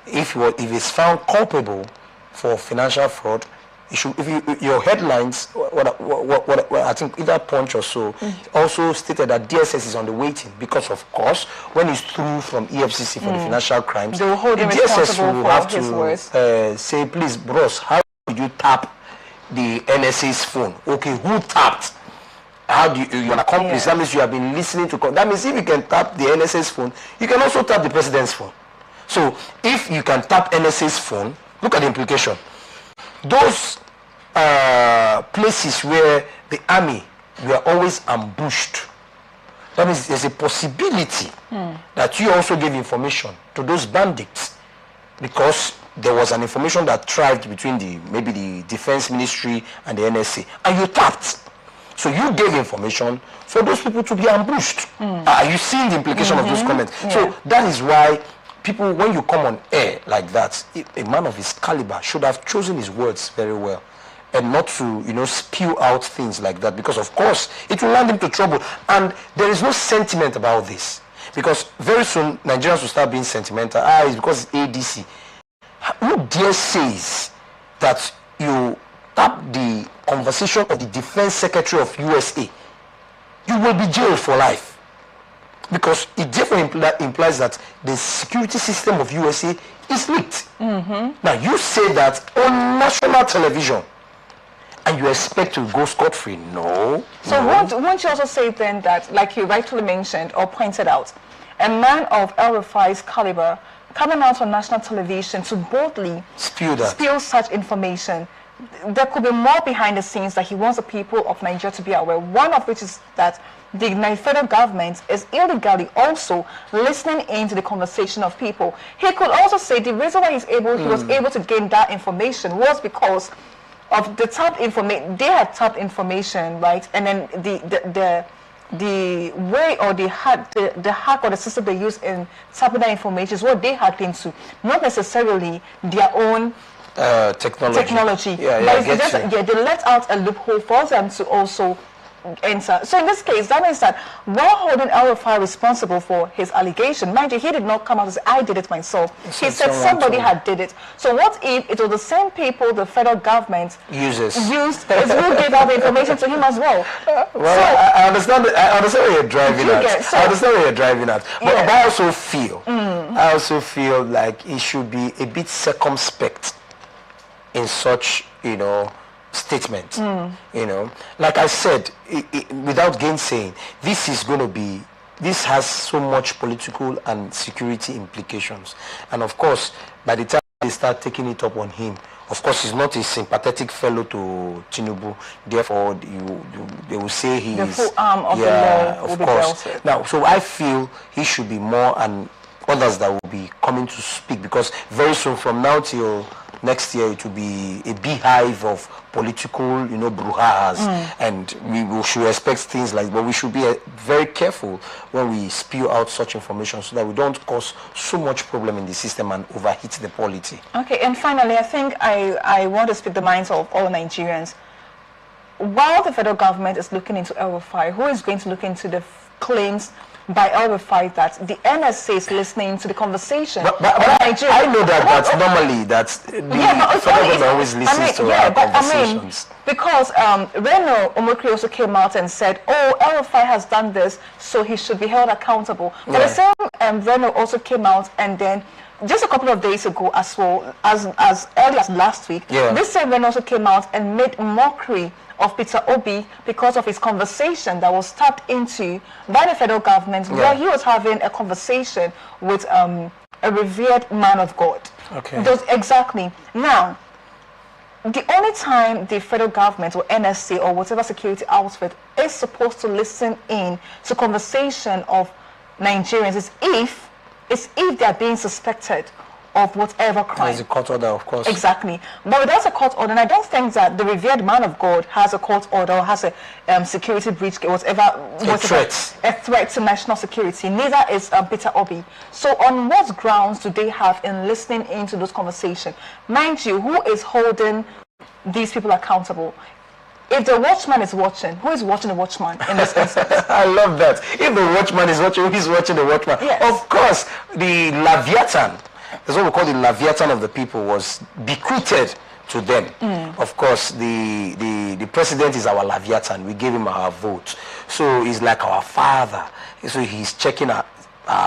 If it's found culpable for financial fraud, you should, your headlines, what I think either Punch or so, also stated that DSS is on the waiting because, of course, when it's through from EFCC for the financial crimes, they will hold him DSS will have his words. Say, please, bros, how did you tap the NSA's phone? Okay, who tapped? How do you're an accomplice? That means you have been listening to. That means if you can tap the NSA's phone, you can also tap the president's phone. So if you can tap NSA's phone, look at the implication. Those places where the army were always ambushed, that means there's a possibility that you also gave information to those bandits, because there was an information that thrived between maybe the defense ministry and the NSA, and you tapped. So you gave information for those people to be ambushed. Are you seeing the implication of those comments? Yeah. So that is why people, when you come on air like that, a man of his caliber should have chosen his words very well and not to, you know, spew out things like that, because of course it will land him to trouble. And there is no sentiment about this, because very soon Nigerians will start being sentimental. It's because it's ADC. Who dare says that you tap the conversation of the defense secretary of USA, you will be jailed for life, because it therefore implies that the security system of USA is leaked. Now you say that on national television and you expect to go scot-free? No. So won't you also say then that, like you rightfully mentioned or pointed out, a man of El-Rufai's caliber coming out on national television to boldly spill such information, there could be more behind the scenes that he wants the people of Nigeria to be aware. One of which is that the federal government is illegally also listening into the conversation of people. He could also say the reason why he was able to gain that information was because of the tapped information. They had tapped information, right? And then the way or the hack or the system they use in tapping that information is what they hacked into, not necessarily their own technology. They let out a loophole for them to also enter. So in this case, that means that while holding El-Rufai responsible for his allegation, mind you, he did not come out and say, I did it myself. He said somebody had did it. So what if it was the same people the federal government used who gave out the information to him as well? Well, so, I understand where you're driving at. I understand where you're driving at. But I also feel like he should be a bit circumspect in such, you know, statement. You know, like I said, without gainsaying, this has so much political and security implications, and of course by the time they start taking it up on him. Of course, he's not a sympathetic fellow to Tinubu. Therefore, they will say he the is full arm of the law will of be course. dealt with. Now, so I feel he should be more, and others that will be coming to speak, because very soon from now till next year it will be a beehive of political, brouhahas, and we should expect things like, but we should be very careful when we spew out such information so that we don't cause so much problem in the system and overheat the polity. Okay, and finally, I think I want to speak the minds of all Nigerians. While the federal government is looking into El-Rufai, who is going to look into the claims by El-Rufai that the NSA is listening to the conversation but of Nigeria? I know that's normally the federal government always listens to our conversations. Because Reno Omokri also came out and said, oh, El-Rufai has done this, so he should be held accountable. But the same Reno also came out, and then just a couple of days ago as well, as early as last week, this same Reno also came out and made mockery of Peter Obi because of his conversation that was tapped into by the federal government, where he was having a conversation with a revered man of God. Okay. Exactly. Now, the only time the federal government or NSA or whatever security outfit is supposed to listen in to conversation of Nigerians is if they are being suspected of whatever crime. There's a court order, of course. Exactly. But without a court order, and I don't think that the revered man of God has a court order or has a security breach, whatever. A threat to national security. Neither is Peter Obi. So on what grounds do they have in listening into those conversations? Mind you, who is holding these people accountable? If the watchman is watching, who is watching the watchman in this instance? I love that. If the watchman is watching, who is watching the watchman? Yes. Of course, the Leviathan, that's what we call the Leviathan of the people, was bequeathed to them. Of course, the president is our Leviathan. We gave him our vote. So he's like our father. So he's checking our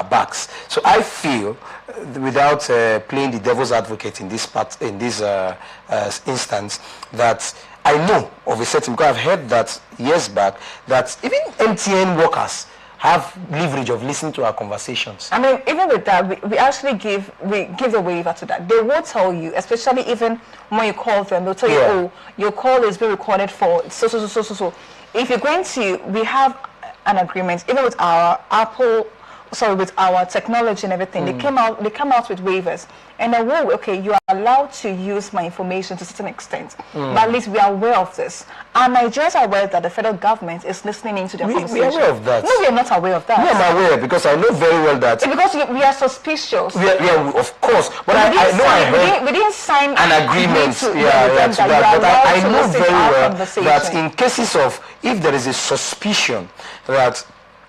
backs. So I feel, without playing the devil's advocate in this instance, that I know of a certain, because I've heard that years back, that even MTN workers have leverage of listening to our conversations. I mean, even with that, we actually give a waiver to that. They will tell you, especially even when you call them, they'll tell you, oh, your call is being recorded for so. If you're going to, we have an agreement, even with our with our technology and everything, they come out with waivers, and then you are allowed to use my information to a certain extent, but at least we are aware of this, and Nigerians are aware that the federal government is listening into their conversation. We are aware of that. No, we are not aware of that. No, I'm aware, because I know very well that. Because we are suspicious. Yeah, of course, but we didn't sign an agreement. But I know very well that in cases of, if there is a suspicion that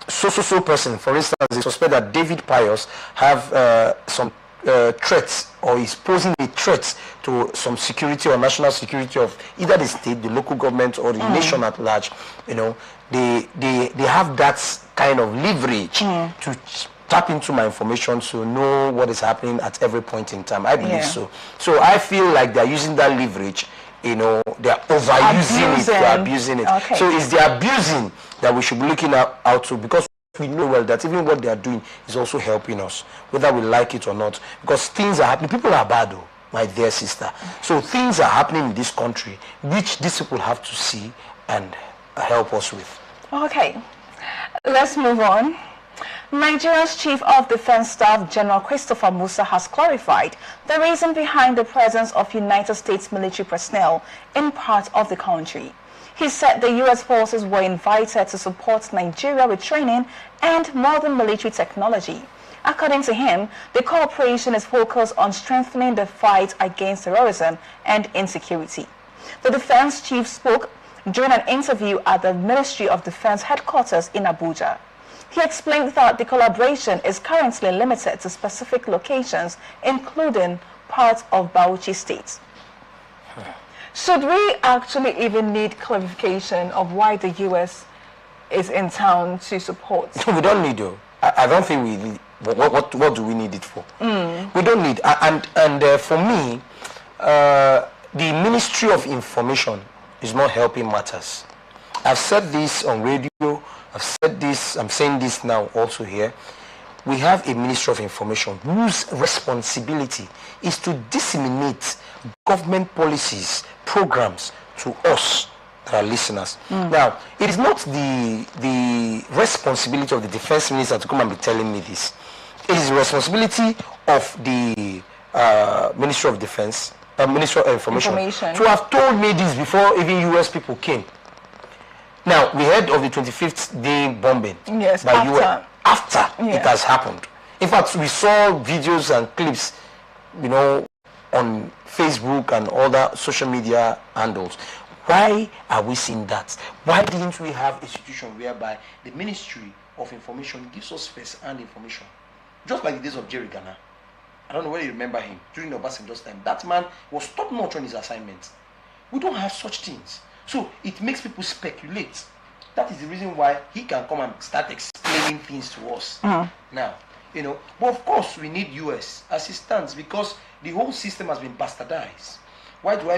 so person, for instance, they suspect that David Pius have some threats, or is posing a threat to some security or national security of either the state, the local government, or the nation at large. They have that kind of leverage to tap into my information to know what is happening at every point in time. I believe so. So I feel like they're using that leverage. They're overusing it, they're abusing it. Okay. So it's the abusing that we should be looking out to, because we know well that even what they are doing is also helping us, whether we like it or not, because things are happening. People are bad, though, my dear sister. So things are happening in this country, which these people have to see and help us with. Okay, let's move on. Nigeria's Chief of Defense Staff General Christopher Musa has clarified the reason behind the presence of United States military personnel in parts of the country. He said the U.S. forces were invited to support Nigeria with training and modern military technology. According to him, the cooperation is focused on strengthening the fight against terrorism and insecurity. The defense chief spoke during an interview at the Ministry of Defense headquarters in Abuja. He explained that the collaboration is currently limited to specific locations, including parts of Bauchi State. Should we actually even need clarification of why the U.S. is in town to support? We don't need to. I don't think we need. What do we need it for? We don't need. And for me, the Ministry of Information is not helping matters. I've said this on radio. I've said this. I'm saying this now also here. we have a Ministry of Information whose responsibility is to disseminate government policies, programs to us that are listeners. Now, it is not the responsibility of the Defense Minister to come and be telling me this. It is the responsibility of the Ministry of Defense, Ministry of Information to have told me this before even US people came. Now, we heard of the 25th day bombing by US after it has happened. In fact, we saw videos and clips, you know, on Facebook and other social media handles. Why are we seeing that? Why didn't we have a situation whereby the Ministry of Information gives us first-hand information? Just like the days of Jerry Ghana. I don't know whether you remember him during the Obasanjo's time. That man was top-notch on his assignments. We don't have such things. So it makes people speculate. That is the reason why he can come and start explaining things to us now. You know, but of course we need US as it stands because the whole system has been bastardized. Why do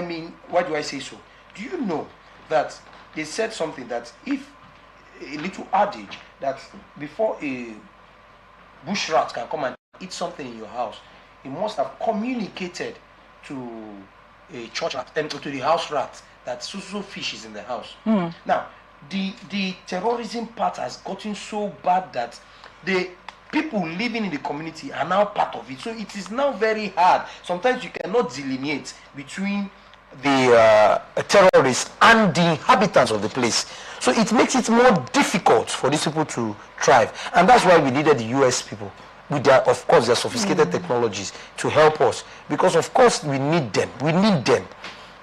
I say so? Do you know that they said something that if a little adage that before a bush rat can come and eat something in your house, it must have communicated to a church rat and to the house rat that so fish is in the house. Now, the terrorism part has gotten so bad that the people living in the community are now part of it. So it is now very hard. Sometimes you cannot delineate between the terrorists and the inhabitants of the place. So it makes it more difficult for these people to thrive. And that's why we needed the US people with their, of course, their sophisticated technologies to help us. Because of course we need them. We need them.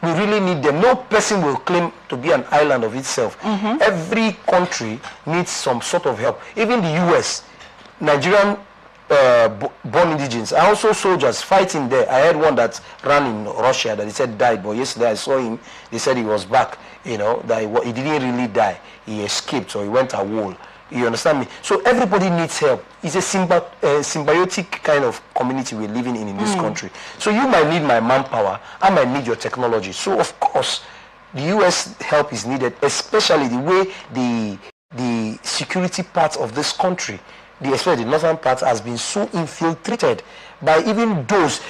We really need them. No person will claim to be an island of itself. Every country needs some sort of help. Even the US, Nigerian born indigenes are also soldiers fighting there. I had one that ran in Russia that he said died, but yesterday I saw him. They said he was back. You know, that he didn't really die. He escaped, or he went AWOL. You understand me? So everybody needs help. It's a symbiotic kind of community we're living in this country. So you might need my manpower, I might need your technology. So of course, the US help is needed, especially the way the security part of this country, especially the northern part, has been so infiltrated by even those.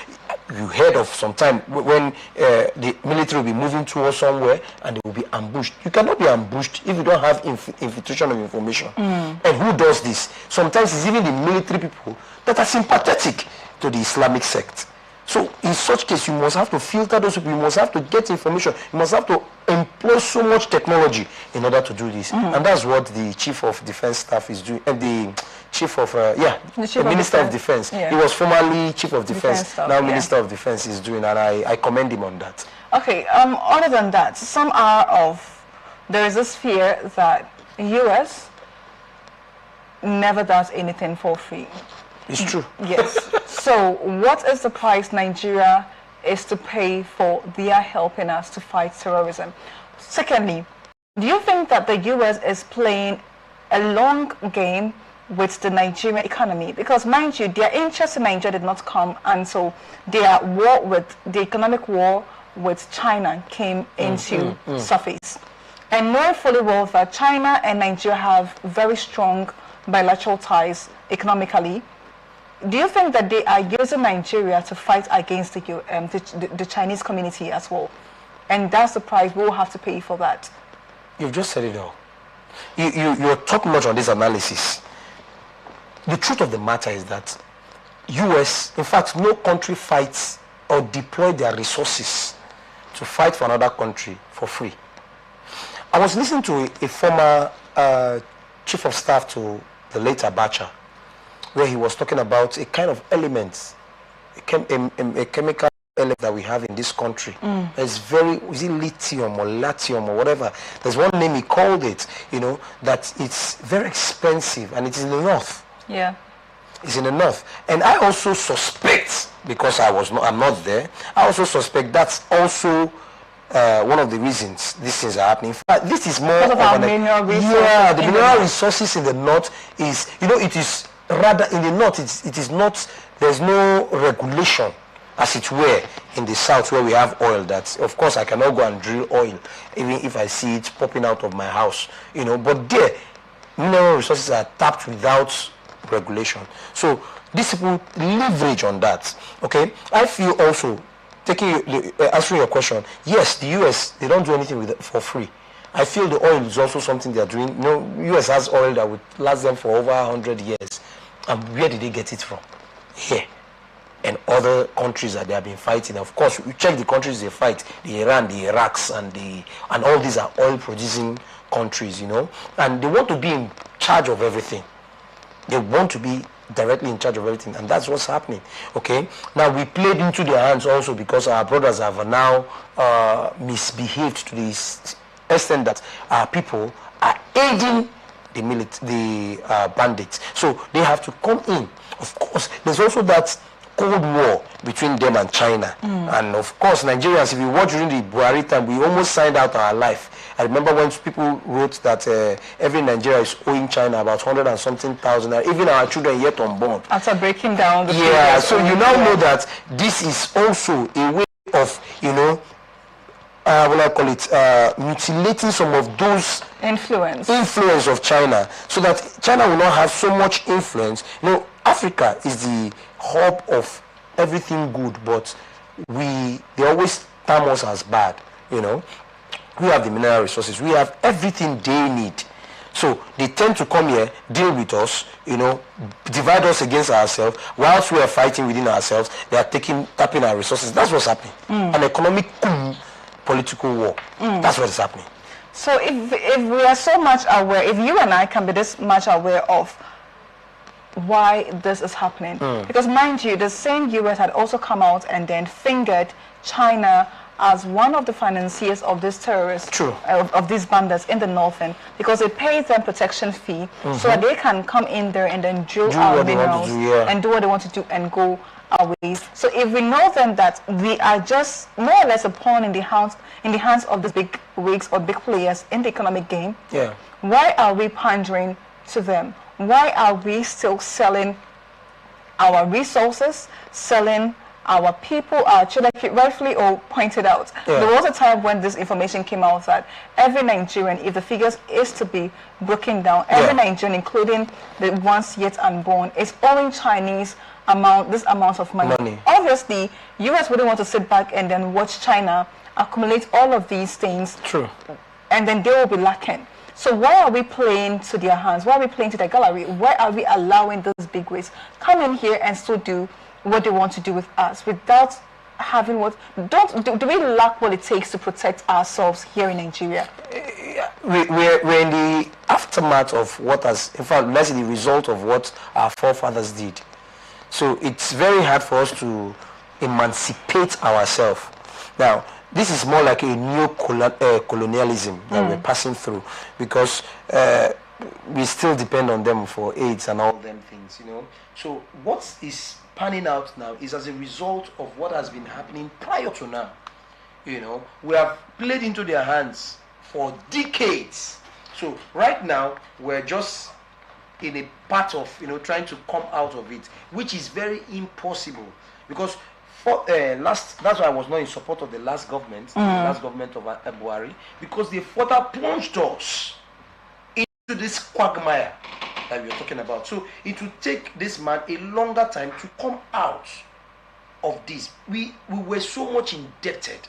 You heard of some time when the military will be moving towards somewhere and they will be ambushed. You cannot be ambushed if you don't have infiltration of information. And who does this? Sometimes it's even the military people that are sympathetic to the Islamic sect. So in such case, you must have to filter those people. You must have to get information. You must have to employ so much technology in order to do this. And that's what the Chief of Defense Staff is doing. And the Chief of, the Minister of Defense. He was formerly Chief of Defense, now Minister of Defense is doing, and I commend him on that. Okay, other than that, there is this fear that US never does anything for free. It's true. Yes. So what is the price Nigeria is to pay for their helping us to fight terrorism? Secondly, do you think that the US is playing a long game with the Nigerian economy? Because mind you, their interest in Nigeria did not come until their economic war with China came into surface. And knowing fully well that China and Nigeria have very strong bilateral ties economically, do you think that they are using Nigeria to fight against the Chinese community as well? And that's the price we will have to pay for that. You've just said it all. You're top notch on this analysis. The truth of the matter is that US, in fact, no country fights or deploy their resources to fight for another country for free. I was listening to a former chief of staff to the late Abacha, where he was talking about a kind of element, a chemical element that we have in this country. It's is it lithium or latium or whatever? There's one name he called it, you know, that it's very expensive and it is in the north. Yeah. It's in the north. And I also suspect, because I'm not there, I also suspect that's also one of the reasons these things are happening. In fact, this is more because of our mineral resources. Yeah, the mineral resources in the north is, you know, it is rather in the north, it is not, there's no regulation, as it were, in the south where we have oil that, of course, I cannot go and drill oil, even if I see it popping out of my house, you know, but there, mineral resources are tapped without regulation. So these people leverage on that. Okay, I feel also answering your question. Yes, the US, they don't do anything with it for free. I feel the oil is also something they are doing. You know, US has oil that would last them for over 100 years. And where did they get it from? Here. And other countries that they have been fighting. Of course, you check the countries they fight, the Iran, the Iraqs, and all these are oil producing countries, you know. And they want to be in charge of everything. They want to be directly in charge of everything, and that's what's happening. Okay, now we played into their hands also because our brothers have now misbehaved to the extent that our people are aiding the bandits. So they have to come in. Of course, there's also that Cold War between them and China. And of course, Nigerians, if you watch during the Buhari time, we almost signed out our life. I remember when people wrote that every Nigerian is owing China about 100 and something thousand, even our children yet unborn. After breaking down the so you now know that this is also a way of, you know, what I call it, mutilating some of those influence of China, so that China will not have so much influence. You know, Africa is the hub of everything good, but they always term us as bad. You know, we have the mineral resources, we have everything they need. So they tend to come here, deal with us, you know, divide us against ourselves. Whilst we are fighting within ourselves, they are tapping our resources. That's what's happening. An economic political war. That's what is happening. So if we are so much aware, if you and I can be this much aware of why this is happening, because mind you, the same US had also come out and then fingered China as one of the financiers of these terrorists, of these bandits in the northern, because it pays them protection fee so that they can come in there and then drill our minerals and do what they want to do and go our ways. So if we know then that we are just more or less a pawn in the hands of these big wigs or big players in the economic game, why are we pandering to them? Why are we still selling our resources, selling our people, our children? Rightfully all pointed out, there was a time when this information came out that every Nigerian, if the figures is to be broken down, every Nigerian, including the ones yet unborn, is owing Chinese this amount of money. Obviously, US wouldn't want to sit back and then watch China accumulate all of these things. And then they will be lacking. So why are we playing to their hands? Why are we playing to their gallery? Why are we allowing those big wigs come in here and still do what they want to do with us without having do we lack what it takes to protect ourselves here in Nigeria? We're in the aftermath of what has, in fact, let's say the result of what our forefathers did. So it's very hard for us to emancipate ourselves. Now, this is more like a new colonialism that we're passing through, because we still depend on them for aids and all them things, you know. So what is panning out now is as a result of what has been happening prior to now. You know, we have played into their hands for decades. So right now we're just in a part of, you know, trying to come out of it, which is very impossible, because that's why I was not in support of the last government, the last government of Buhari, because they further plunged us into this quagmire that we are talking about. So it will take this man a longer time to come out of this. We were so much indebted.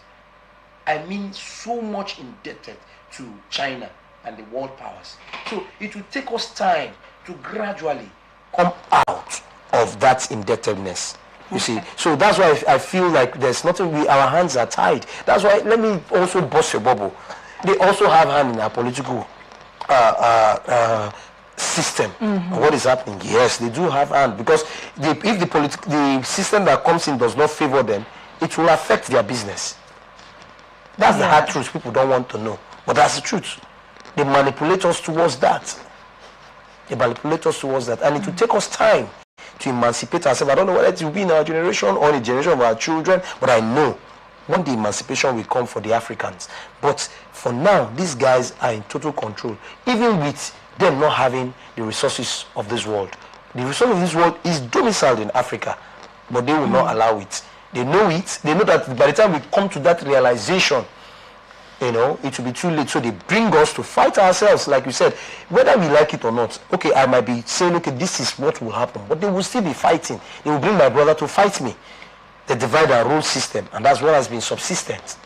I mean, so much indebted to China and the world powers. So it will take us time to gradually come out of that indebtedness. You see, so that's why I feel like there's nothing, our hands are tied. That's why, let me also bust your bubble. They also have hand in our political system. What is happening? Yes, they do have hand, because if the system that comes in does not favor them, it will affect their business. That's the hard truth people don't want to know, but that's the truth. They manipulate us towards that. And it will take us time to emancipate ourselves. I don't know whether it will be in our generation or in the generation of our children, but I know one day emancipation will come for the Africans. But for now, these guys are in total control, even with them not having the resources of this world. The resource of this world is domiciled in Africa, but they will not allow it. They know it. They know that by the time we come to that realization, it will be too late. So they bring us to fight ourselves, like you said, whether we like it or not. Okay, I might be saying, okay, this is what will happen, but they will still be fighting. They will bring my brother to fight me. The divide and rule system, and that's what has been subsistent.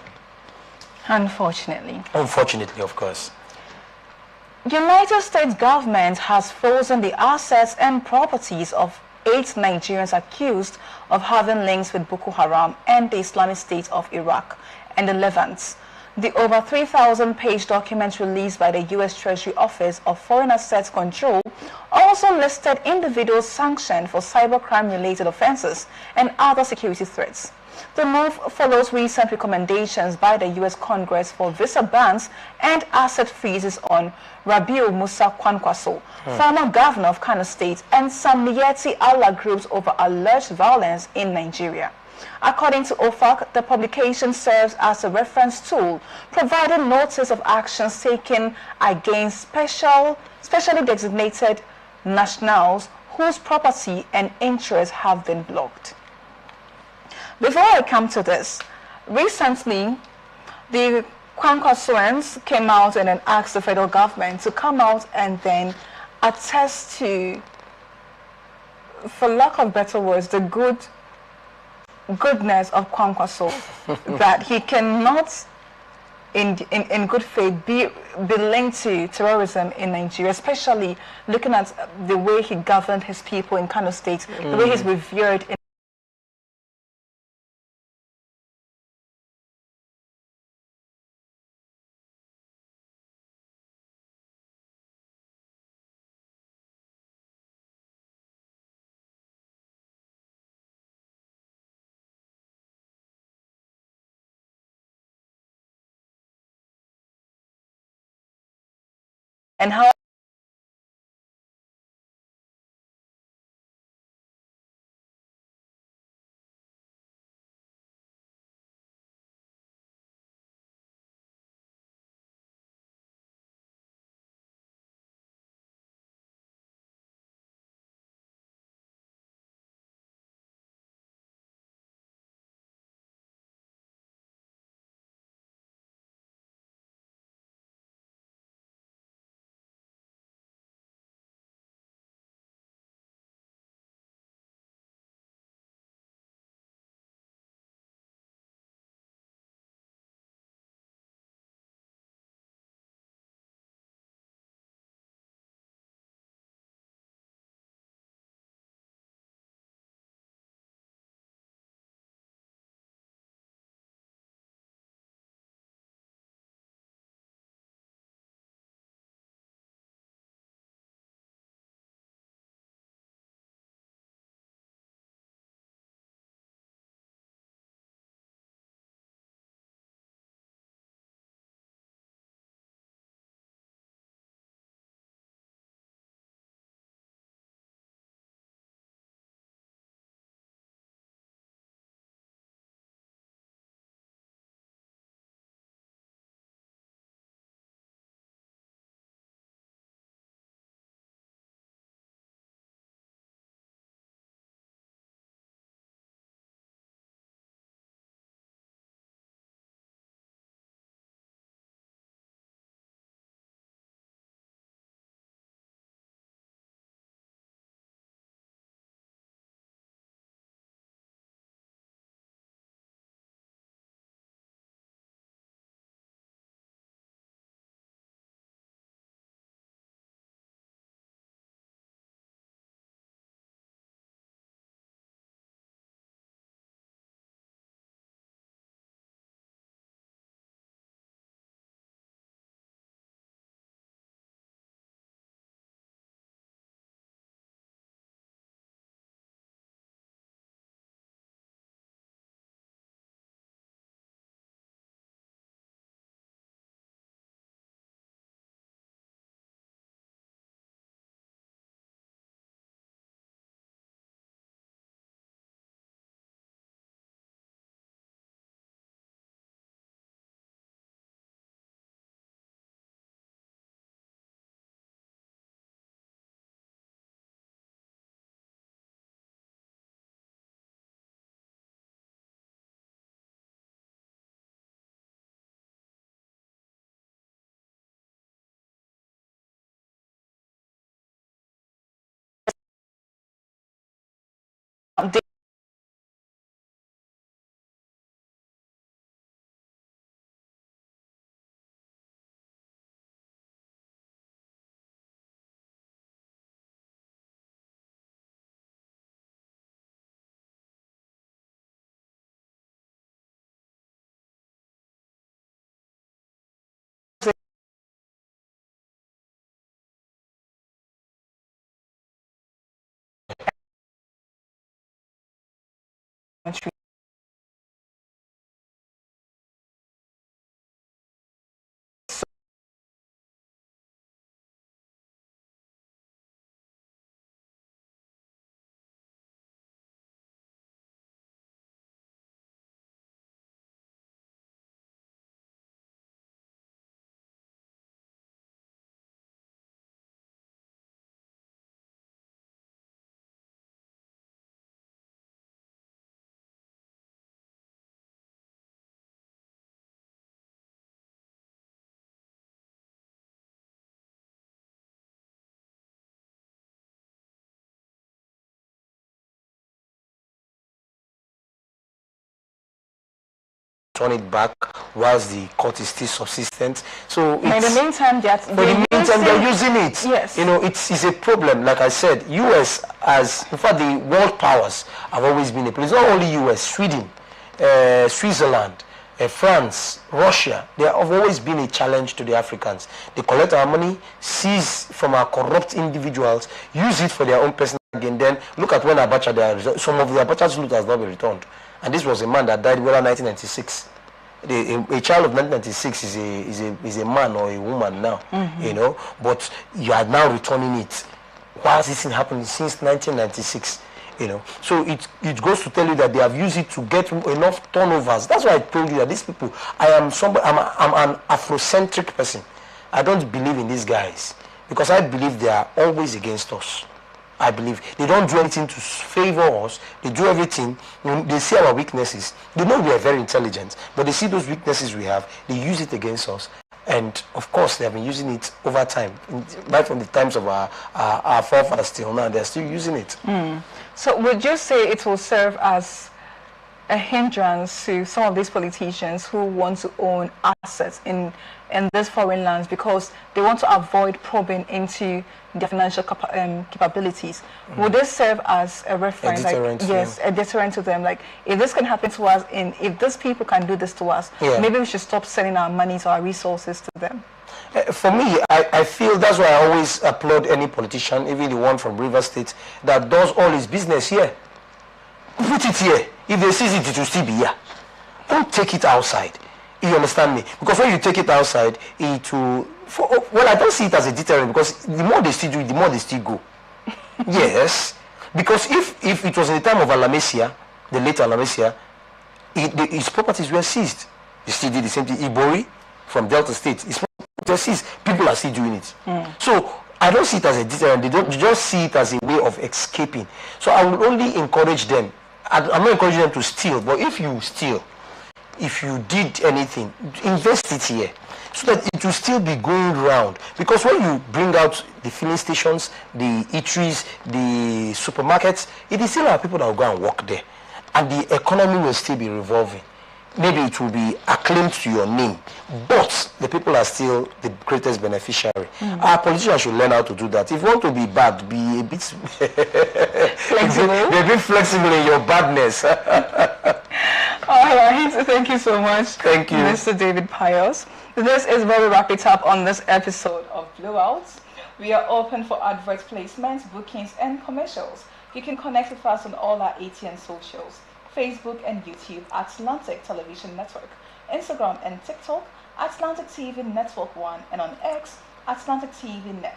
Unfortunately. Unfortunately, of course. United States government has frozen the assets and properties of 8 Nigerians accused of having links with Boko Haram and the Islamic State of Iraq and the Levant. The over 3,000-page document released by the U.S. Treasury Office of Foreign Assets Control also listed individuals sanctioned for cybercrime-related offenses and other security threats. The move follows recent recommendations by the U.S. Congress for visa bans and asset freezes on Rabiu Musa Kwankwaso, former governor of Kano State, and some Miyetti Allah groups over alleged violence in Nigeria. According to OFAC, the publication serves as a reference tool, providing notice of actions taken against specially designated nationals whose property and interests have been blocked. Before I come to this, recently the Kwankwasoans came out and then asked the federal government to come out and then attest to, for lack of better words, the goodness of Kwankwaso, that he cannot in good faith be linked to terrorism in Nigeria, especially looking at the way he governed his people in Kano State, the way he's revered in and how turn it back whilst the court is still subsistent. So in the meantime, they're using it. Yes. You know, it's a problem. Like I said, US as in fact the world powers have always been a place. Not only US, Sweden, Switzerland, France, Russia, they have always been a challenge to the Africans. They collect our money, seize from our corrupt individuals, use it for their own personal gain. Then look at when Abacha, some of the Abacha's loot has not been returned. And this was a man that died in 1996. A child of 1996 is a man or a woman now, you know. But you are now returning it. Why has this thing happened since 1996? You know, so it goes to tell you that they have used it to get enough turnovers. That's why I told you that these people. I'm an Afrocentric person. I don't believe in these guys because I believe they are always against us. I believe they don't do anything to favor us. They do everything. When they see our weaknesses, they know we are very intelligent, but they see those weaknesses we have, they use it against us. And of course, they have been using it over time, right from the times of our forefathers till now. They're still using it. So would you say it will serve as a hindrance to some of these politicians who want to own assets in these foreign lands because they want to avoid probing into their financial capabilities? Would this serve as a reference? A deterrent, yes, a deterrent to them. Like, if this can happen to us, and if these people can do this to us, maybe we should stop sending our money or our resources to them. For me, I feel that's why I always applaud any politician, even the one from River State, that does all his business here. Put it here. If they seize it, it will still be here. Don't take it outside. You understand me? Because when you take it outside, it will... well, I don't see it as a deterrent because the more they still do it, the more they still go. Yes. Because if it was in the time of Alamesia, the late Alamesia, his properties were seized. He still did the same thing. Ibori from Delta State, his properties were seized. People are still doing it. So I don't see it as a deterrent. They just see it as a way of escaping. So I would only encourage them. I'm not encouraging them to steal, but if you steal, if you did anything, invest it here so that it will still be going round. Because when you bring out the filling stations, the eateries, the supermarkets, it is still our people that will go and work there. And the economy will still be revolving. Maybe it will be acclaimed to your name, but the people are still the greatest beneficiary. Our politicians should learn how to do that. If you want to be bad, be a bit flexible. Be a bit flexible in your badness. All right, thank you so much. Thank you, Mr. David Pius. This is where we wrap it up on this episode of Blowout. We are open for advert placements, bookings, and commercials. You can connect with us on all our ATN socials. Facebook and YouTube at Atlantic Television Network, Instagram and TikTok Atlantic TV Network 1, and on X Atlantic TV Net.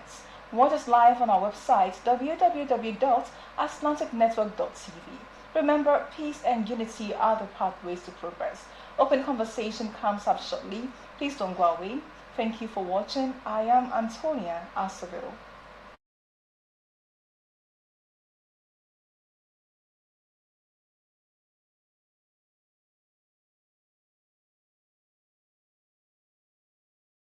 Watch us live on our website www.atlanticnetwork.tv. Remember, peace and unity are the pathways to progress. Open conversation comes up shortly. Please don't go away. Thank you for watching. I am Antonia Acevedo.